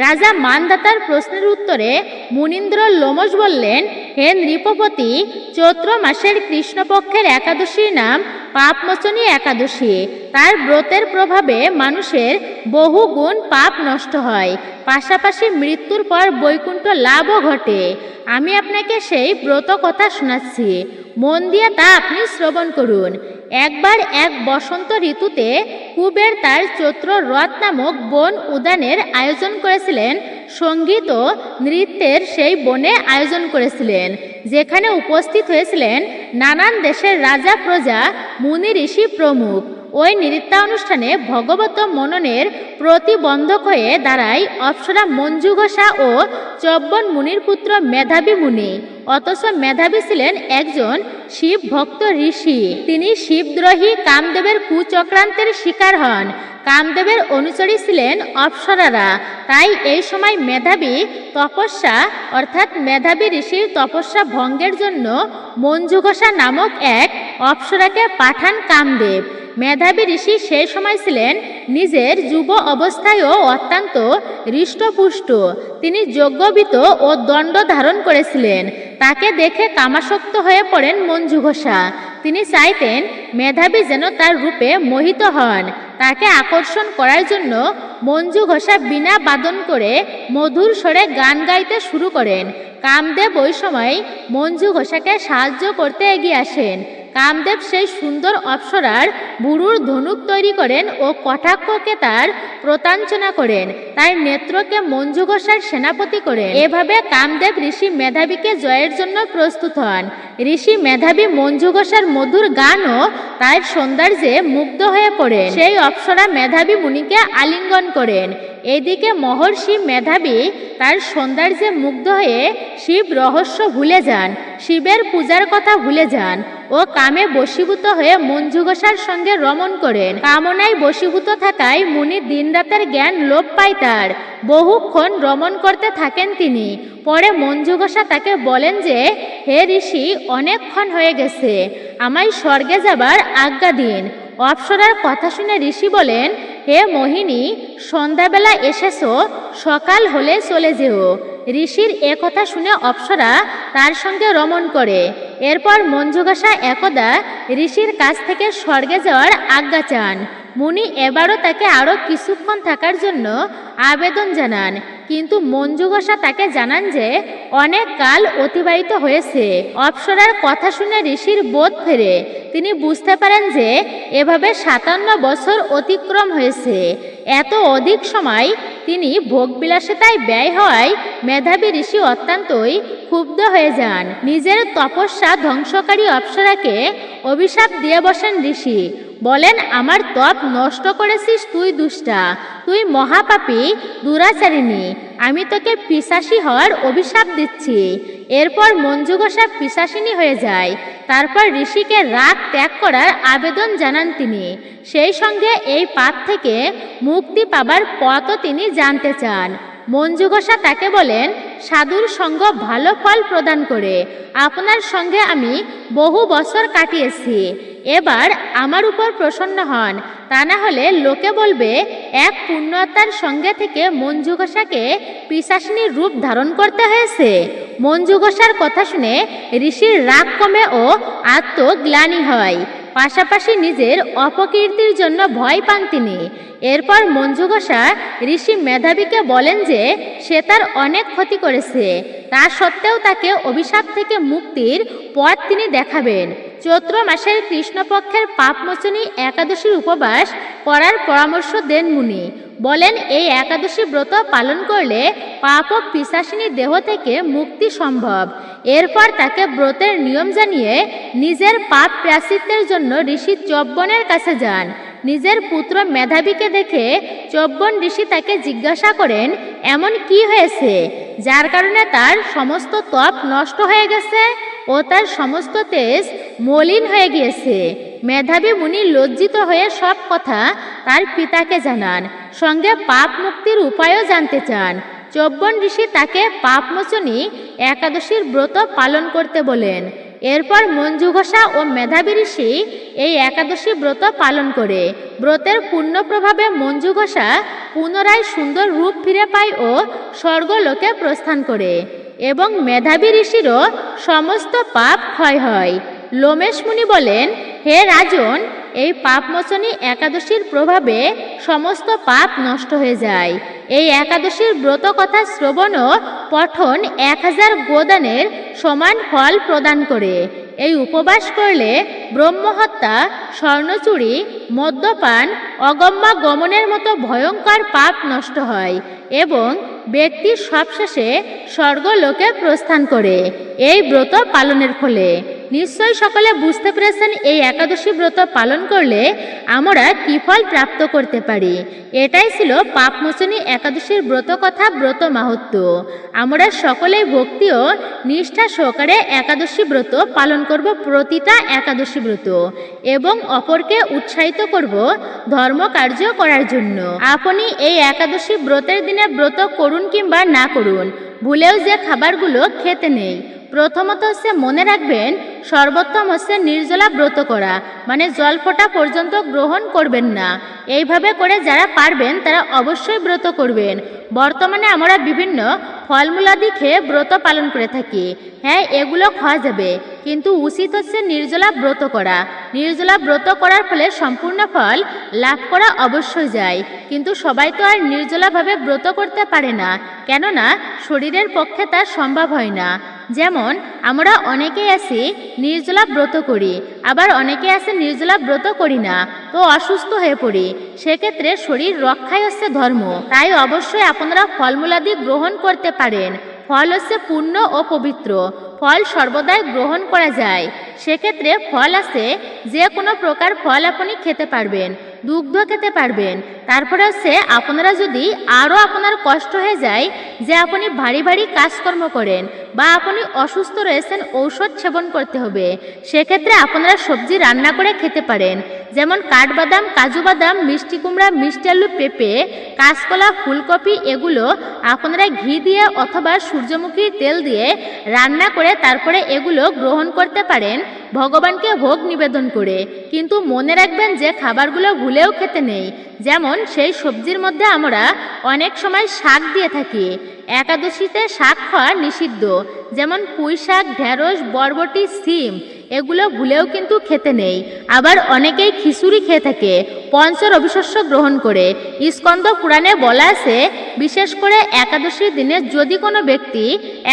রাজা মানদাতার প্রশ্নের উত্তরে মুনীন্দ্র লোমশ বললেন, হে নৃপপতি, চৈত্র মাসের কৃষ্ণপক্ষের একাদশীর নাম পাপমোচনী একাদশী। তার ব্রতের প্রভাবে মানুষের বহু গুণ পাপ নষ্ট হয়, পাশাপাশি মৃত্যুর পর বৈকুণ্ঠ লাভও ঘটে। আমি আপনাকে সেই ব্রত কথা শোনাচ্ছি, মন দিয়ে তা আপনি শ্রবণ করুন। একবার এক বসন্ত ঋতুতে কুবের তার চৈত্র রথ নামক বন উদ্যানের আয়োজন করেছিলেন। সঙ্গীত ও নৃত্যের সেই বনে আয়োজন করেছিলেন, যেখানে উপস্থিত হয়েছিলেন নানান দেশের রাজা, প্রজা, মুনি, ঋষি প্রমুখ। ওই নৃত্যানুষ্ঠানে ভগবত মননের প্রতিবন্ধক হয়ে দাঁড়ায় অপ্সরা মঞ্জু ঘোষা ও চব্বন মুনির পুত্র মেধাবী মুনি। অথচ মেধাবী ছিলেন একজন শিব ভক্ত ঋষি। তিনি শিবদ্রোহী কামদেবের কুচক্রান্তের শিকার হন। কামদেবের অনুচরী ছিলেন অপ্সরারা। তাই এই সময় মেধাবী তপস্যা অর্থাৎ মেধাবী ঋষির তপস্যা ভঙ্গের জন্য মঞ্জু ঘোষা নামক এক অপ্সরাকে পাঠান কামদেব। মেধাবী ঋষি সেই সময় ছিলেন নিজের যুব অবস্থায়ও অত্যন্ত হৃষ্টপুষ্ট। তিনি যজ্ঞবিত ও দণ্ড ধারণ করেছিলেন। তাকে দেখে কামাসক্ত হয়ে পড়েন মঞ্জু ঘোষা। তিনি চাইতেন মেধাবী যেন তার রূপে মোহিত হন। তাকে আকর্ষণ করার জন্য মঞ্জু ঘোষা বীণা বাদন করে মধুর স্বরে গান গাইতে শুরু করেন। কামদেব ওই সময় মঞ্জু ঘোষাকে সাহায্য করতে এগিয়ে আসেন। কামদেব সেই সুন্দর অপ্সরার বুড়ুর ধনুক তৈরি করেন ও কটাক্ষকে তার প্রতাঞ্চনা করেন। তার নেত্রকে মঞ্জু ঘোষার সেনাপতি করেন। এভাবে কামদেব ঋষি মেধাবীকে জয়ের জন্য প্রস্তুত হন। ঋষি মেধাবী মঞ্জু ঘোষার মধুর গান ও তার সৌন্দর্যে মুগ্ধ হয়ে পড়েন। সেই অপ্সরা মেধাবী মুনিকে আলিঙ্গন করেন এইদিকে মহর্ষি মেধাবী তার সৌন্দর্যে মুগ্ধ হয়ে শিব রহস্য ভুলে যান, শিবের পূজার কথা ভুলে যান ও কামে বশীভূত হয়ে মঞ্জু ঘোষার সঙ্গে রমণ করেন। কামনায় বশীভূত থাকায় মুনি দিনরাতের জ্ঞান লোপ পায় তার। বহুক্ষণ রমণ করতে থাকেন তিনি। পরে মঞ্জু ঘোষা তাকে বলেন যে, হে ঋষি, অনেকক্ষণ হয়ে গেছে, আমায় স্বর্গে যাবার আজ্ঞা দিন। অপ্সরার কথা শুনে ঋষি বলেন, হে মোহিনী, সন্ধ্যাবেলা এসেছো, সকাল হলে চলে যেও। ঋষির একথা শুনে অপ্সরা তার সঙ্গে রমণ করে। এরপর মঞ্জু ঘোষা একদা ঋষির কাছ থেকে স্বর্গে যাওয়ার আজ্ঞা চান। মুনি এবারও তাকে আরও কিছুক্ষণ থাকার জন্য আবেদন জানান, কিন্তু মঞ্জু ঘোষা তাকে জানান যে অনেক কাল অতিবাহিত হয়েছে। অপ্সরার কথা শুনে ঋষির বোধ ফেরে। তিনি বুঝতে পারেন যে এভাবে 57 বছর অতিক্রম হয়েছে। এত অধিক সময় তিনি ভোগবিলাসিতায় ব্যয় হওয়ায় মেধাবী ঋষি অত্যন্তই ক্ষুব্ধ হয়ে যান। নিজের তপস্যা ধ্বংসকারী অপ্সরাকে অভিশাপ দিয়ে বসেন ঋষি। বলেন, আমার তপ নষ্ট করেছিস তুই দুষ্টা, তুই মহাপাপী, দুরাচারিণী। আমি তোকে পিশাচী হওয়ার অভিশাপ দিচ্ছি। এরপর মঞ্জু ঘোষা পিশাচিনী হয়ে যায়। তারপর ঋষিকে রাগ ত্যাগ করার আবেদন জানান তিনি। সেই সঙ্গে এই পাপ থেকে মুক্তি পাবার পথও তিনি জানতে চান। মঞ্জু ঘোষা তাকে বলেন, সাধুর সঙ্গ ভালো ফল প্রদান করে। আপনার সঙ্গে আমি বহু বছর কাটিয়েছি, এবার আমার উপর প্রসন্ন হন, তা না হলে লোকে বলবে এক পুণ্যাত্মার সঙ্গে থেকে মঞ্জু ঘোষাকে পিশাচিনীর রূপ ধারণ করতে হয়েছে। মঞ্জু ঘোষার কথা শুনে ঋষির রাগ কমে ও আত্মগ্লানি হয়। পাশাপাশি নিজের অপকীর্তির জন্য ভয় পান তিনি। এরপর মঞ্জু ঘোষা ঋষি মেধাবীকে বলেন যে সে তার অনেক ক্ষতি করেছে, তা সত্ত্বেও তাকে অভিশাপ থেকে মুক্তির পথ তিনি দেখাবেন। চৈত্র মাসের কৃষ্ণপক্ষের পাপমোচনী একাদশীর উপবাস করার পরামর্শ দেন মুনি। বলেন, এই একাদশী ব্রত পালন করলে পাপ ও পিশাচিনী দেহ থেকে মুক্তি সম্ভব। এরপর তাকে ব্রতের নিয়ম জানিয়ে নিজের পাপ প্রায়শ্চিত্তের জন্য ঋষি চব্বনের কাছে যান। নিজের পুত্র মেধাবীকে দেখে চব্বন ঋষি তাকে জিজ্ঞাসা করেন, এমন কি হয়েছে যার কারণে তার সমস্ত তপ নষ্ট হয়ে গেছে ও তার সমস্ত তেজ মলিন হয়ে গিয়েছে। মেধাবী মুনি লজ্জিত হয়ে সব কথা তার পিতাকে জানান, সঙ্গে পাপ মুক্তির উপায়ও জানতে চান। চব্বন ঋষি তাকে পাপমোচনী একাদশীর ব্রত পালন করতে বলেন। এরপর মঞ্জু ঘোষা ও মেধাবী ঋষি এই একাদশী ব্রত পালন করে। ব্রতের পুণ্য প্রভাবে মঞ্জু ঘোষা পুনরায় সুন্দর রূপ ফিরে পায় ও স্বর্গলোকে প্রস্থান করে এবং মেধাবী ঋষিরও সমস্ত পাপ ক্ষয় হয়। লোমেশ মুনি বলেন, হে রাজন, এই পাপমোচনী একাদশীর প্রভাবে সমস্ত পাপ নষ্ট হয়ে যায়। এই একাদশীর ব্রত কথা শ্রবণ ও পঠন 1000 গোদানের সমান ফল প্রদান করে। এই উপবাস করলে ব্রহ্মহত্যা, স্বর্ণচুরি, মদ্যপান, অগম্য গমনের মতো ভয়ঙ্কর পাপ নষ্ট হয় এবং ব্যক্তি সবশেষে স্বর্গলোকে প্রস্থান করে এই ব্রত পালনের ফলে। নিশ্চয়ই সকলে বুঝতে পেরেছেন এই একাদশী ব্রত পালন করলে আমরা কি ফল প্রাপ্ত করতে পারি। এটাই ছিল পাপমোচনী একাদশীর ব্রত কথা, ব্রত মাহাত্ম্য। আমরা সকলেই ভক্তি ও নিষ্ঠা সহকারে একাদশী ব্রত পালন করব, প্রতিটা একাদশী ব্রত, এবং অপরকে উৎসাহিত করব ধর্ম কার্য করার জন্য। আপনি এই একাদশী ব্রতের দিনে ব্রত করুন কিংবা না করুন, ভুলেও যে খাবারগুলো খেতে নেই। প্রথমত হচ্ছে মনে রাখবেন, সর্বোত্তম হচ্ছে নির্জলা ব্রত করা, মানে জল ফোঁটা পর্যন্ত গ্রহণ করবেন না। এইভাবে করে যারা পারবেন তারা অবশ্যই ব্রত করবেন। বর্তমানে আমরা বিভিন্ন ফলমূলাদি খেয়ে ব্রত পালন করে থাকি। হ্যাঁ, এগুলো খাওয়া যাবে, কিন্তু উচিত হচ্ছে নির্জলা ব্রত করা। নির্জলা ব্রত করার ফলে সম্পূর্ণ ফল লাভ করা অবশ্যই যায়, কিন্তু সবাই তো আর নির্জলাভাবে ব্রত করতে পারে না, কেননা শরীরের পক্ষে তা সম্ভব হয় না। যেমন আমরা অনেকেই আছি নির্জলা ব্রত করি, আবার অনেকে আছে নির্জলা ব্রত করি না, তো অসুস্থ হয়ে পড়ি। সেক্ষেত্রে শরীর রক্ষাই হচ্ছে ধর্ম। তাই অবশ্যই আপনারা ফলমূলাদি গ্রহণ করতে পারেন। ফল হচ্ছে পূর্ণ ও পবিত্র, ফল সর্বদাই গ্রহণ করা যায়। সেক্ষেত্রে ফল আছে, যে কোনো প্রকার ফল আপনি খেতে পারবেন। দুগ্ধ খেতে পারবেন। তারপরে হচ্ছে আপনারা যদি আরও আপনার কষ্ট হয়ে যায় যে আপনি ভারী ভারী কাজকর্ম করেন বা আপনি অসুস্থ রয়েছেন, ঔষধ সেবন করতে হবে, সেক্ষেত্রে আপনারা সবজি রান্না করে খেতে পারেন। যেমন কাঠবাদাম, কাজু বাদাম, মিষ্টি কুমড়া, মিষ্টি আলু, পেঁপে, কাঁচকলা, ফুলকপি এগুলো আপনারা ঘি দিয়ে অথবা সূর্যমুখীর তেল দিয়ে রান্না করে তারপরে এগুলো গ্রহণ করতে পারেন ভগবানকে ভোগ নিবেদন করে। কিন্তু মনে রাখবেন যে খাবারগুলো ভুলেও খেতে নেই। যেমন সেই সবজির মধ্যে আমরা অনেক সময় শাক দিয়ে থাকি। একাদশীতে শাক খাওয়া নিষিদ্ধ। যেমন পুঁই শাক, ঢেঁড়স, বরবটি, সিম এগুলো ভুলেও কিন্তু খেতে নেই। আবার অনেকেই খিচুড়ি খেয়ে থাকে পঞ্চ রবিশস্য গ্রহণ করে। স্কন্দ পুরাণে বলা আছে, বিশেষ করে একাদশীর দিনে যদি কোনো ব্যক্তি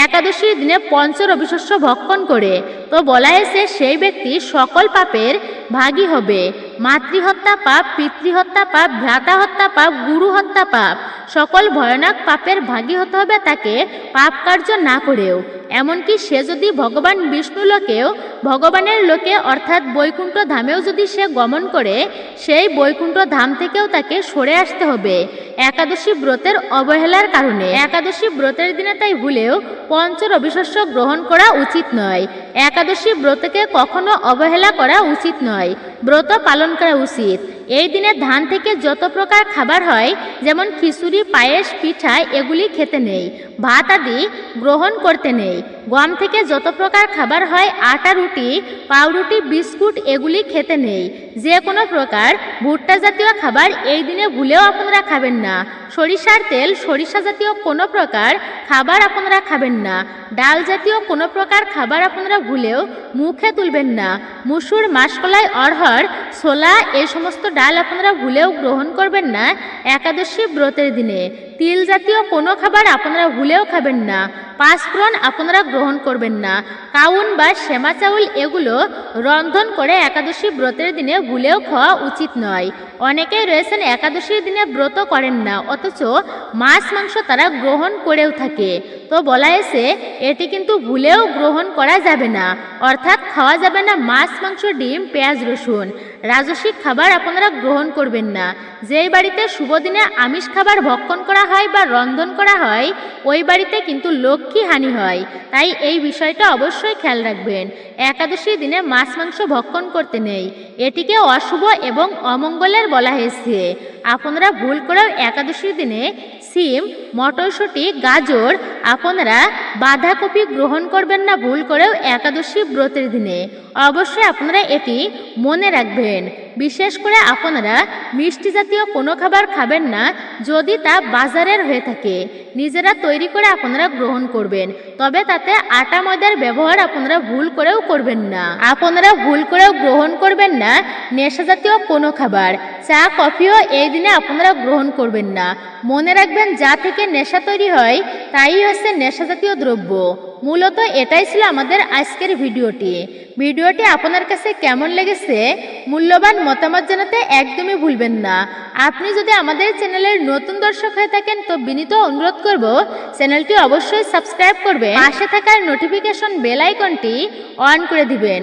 একাদশীর দিনে পঞ্চ রবিশস্য ভক্ষণ করে তো বলা হয়েছে সেই ব্যক্তি সকল পাপের ভাগী হবে। মাতৃহত্যা পাপ, পিতৃহত্যা পাপ, ভ্রাতা হত্যা পাপ, গুরু হত্যা পাপ, সকল ভয়ানক পাপের ভাগী হতে হবে তাকে পাপ কার্য না করেও। এমনকি সে যদি ভগবান বিষ্ণু লোকেও, ভগবানের লোকে অর্থাৎ বৈকুণ্ঠ ধামেও যদি সে গমন করে, সেই বৈকুণ্ঠ ধাম থেকেও তাকে সরে আসতে হবে একাদশী ব্রতের অবহেলার কারণে। একাদশী ব্রতের দিনে তাই ভুলেও পঞ্চ রবিশস্য গ্রহণ করা উচিত নয়। একাদশী ব্রতকে কখনো অবহেলা করা উচিত নয়, ব্রত পালন করা উচিত। এই দিনে ধান থেকে যত প্রকার খাবার হয় যেমন খিচুড়ি, পায়েস, পিঠা এগুলি খেতে নেই। ভাত আদি গ্রহণ করতে নেই। গম থেকে যত প্রকার খাবার হয়, আটা, রুটি, পাউরুটি, বিস্কুট এগুলি খেতে নেই। যে কোনো প্রকার ভুট্টা জাতীয় খাবার এই দিনে ভুলেও আপনারা খাবেন না। সরিষার তেল, সরিষা জাতীয় কোনো প্রকার খাবার আপনারা খাবেন না। ডাল জাতীয় কোনো প্রকার খাবার আপনারা ভুলেও মুখে তুলবেন না। মুসুর, মাসকলাই, অড়হর, ছোলা এই সমস্ত ডাল আপনারা ভুলেও গ্রহণ করবেন না একাদশী ব্রতের দিনে। তিল জাতীয় কোনো খাবার আপনারা ভুলেও খাবেন না। পাঁচফোড়ন আপনারা গ্রহণ করবেন না। কাউন বা শ্যামা চাউল এগুলো রন্ধন করে একাদশী ব্রতের দিনে ভুলেও খাওয়া উচিত নয়। অনেকেই রয়েছেন একাদশীর দিনে ব্রত করেন না, অথচ মাছ মাংস তারা গ্রহণ করেও থাকে। তো বলা হয়েছে এটি কিন্তু ভুলেও গ্রহণ করা যাবে না, অর্থাৎ খাওয়া যাবে না মাছ, মাংস, ডিম, পেঁয়াজ, রসুন। রাজসিক খাবার আপনারা গ্রহণ করবেন না। যেই বাড়িতে শুভ দিনে আমিষ খাবার ভক্ষণ করা হয় বা রন্ধন করা হয় ওই বাড়িতে কিন্তু লক্ষ্মী হানি হয়। তাই এই বিষয়টা অবশ্যই খেয়াল রাখবেন। একাদশীর দিনে মাছ মাংস ভক্ষণ করতে নেই, এটিকে অশুভ এবং অমঙ্গলের বলা হয়েছে। আপনারা ভুল করেও একাদশীর দিনে সিম, মটরশুঁটি, গাজর, আপনারা বাঁধাকপি গ্রহণ করবেন না ভুল করেও একাদশী ব্রতের দিনে। অবশ্যই আপনারা এটি মনে রাখবেন। বিশেষ করে আপনারা মিষ্টি জাতীয় কোনো খাবার খাবেন না যদি তা বাজারের হয়ে থাকে। নিজেরা তৈরি করে আপনারা গ্রহণ করবেন, তবে তাতে আটা ময়দার ব্যবহার আপনারা ভুল করেও করবেন না। আপনারা ভুল করেও গ্রহণ করবেন না নেশা জাতীয় কোনো খাবার। চা, কফিও এই দিনে আপনারা গ্রহণ করবেন না। মনে রাখবেন যা থেকে নেশা তৈরি হয় তাই হচ্ছে নেশা জাতীয় দ্রব্য। মূলত এটাই ছিল আমাদের আজকের ভিডিওটি আপনার কাছে কেমন লেগেছে মূল্যবান মতামত জানাতে একদমই ভুলবেন না। আপনি যদি আমাদের চ্যানেলের নতুন দর্শক হয়ে থাকেন তো বিনীত অনুরোধ করব চ্যানেলটি অবশ্যই সাবস্ক্রাইব করবেন, পাশে থাকার নোটিফিকেশন বেল আইকনটি অন করে দিবেন।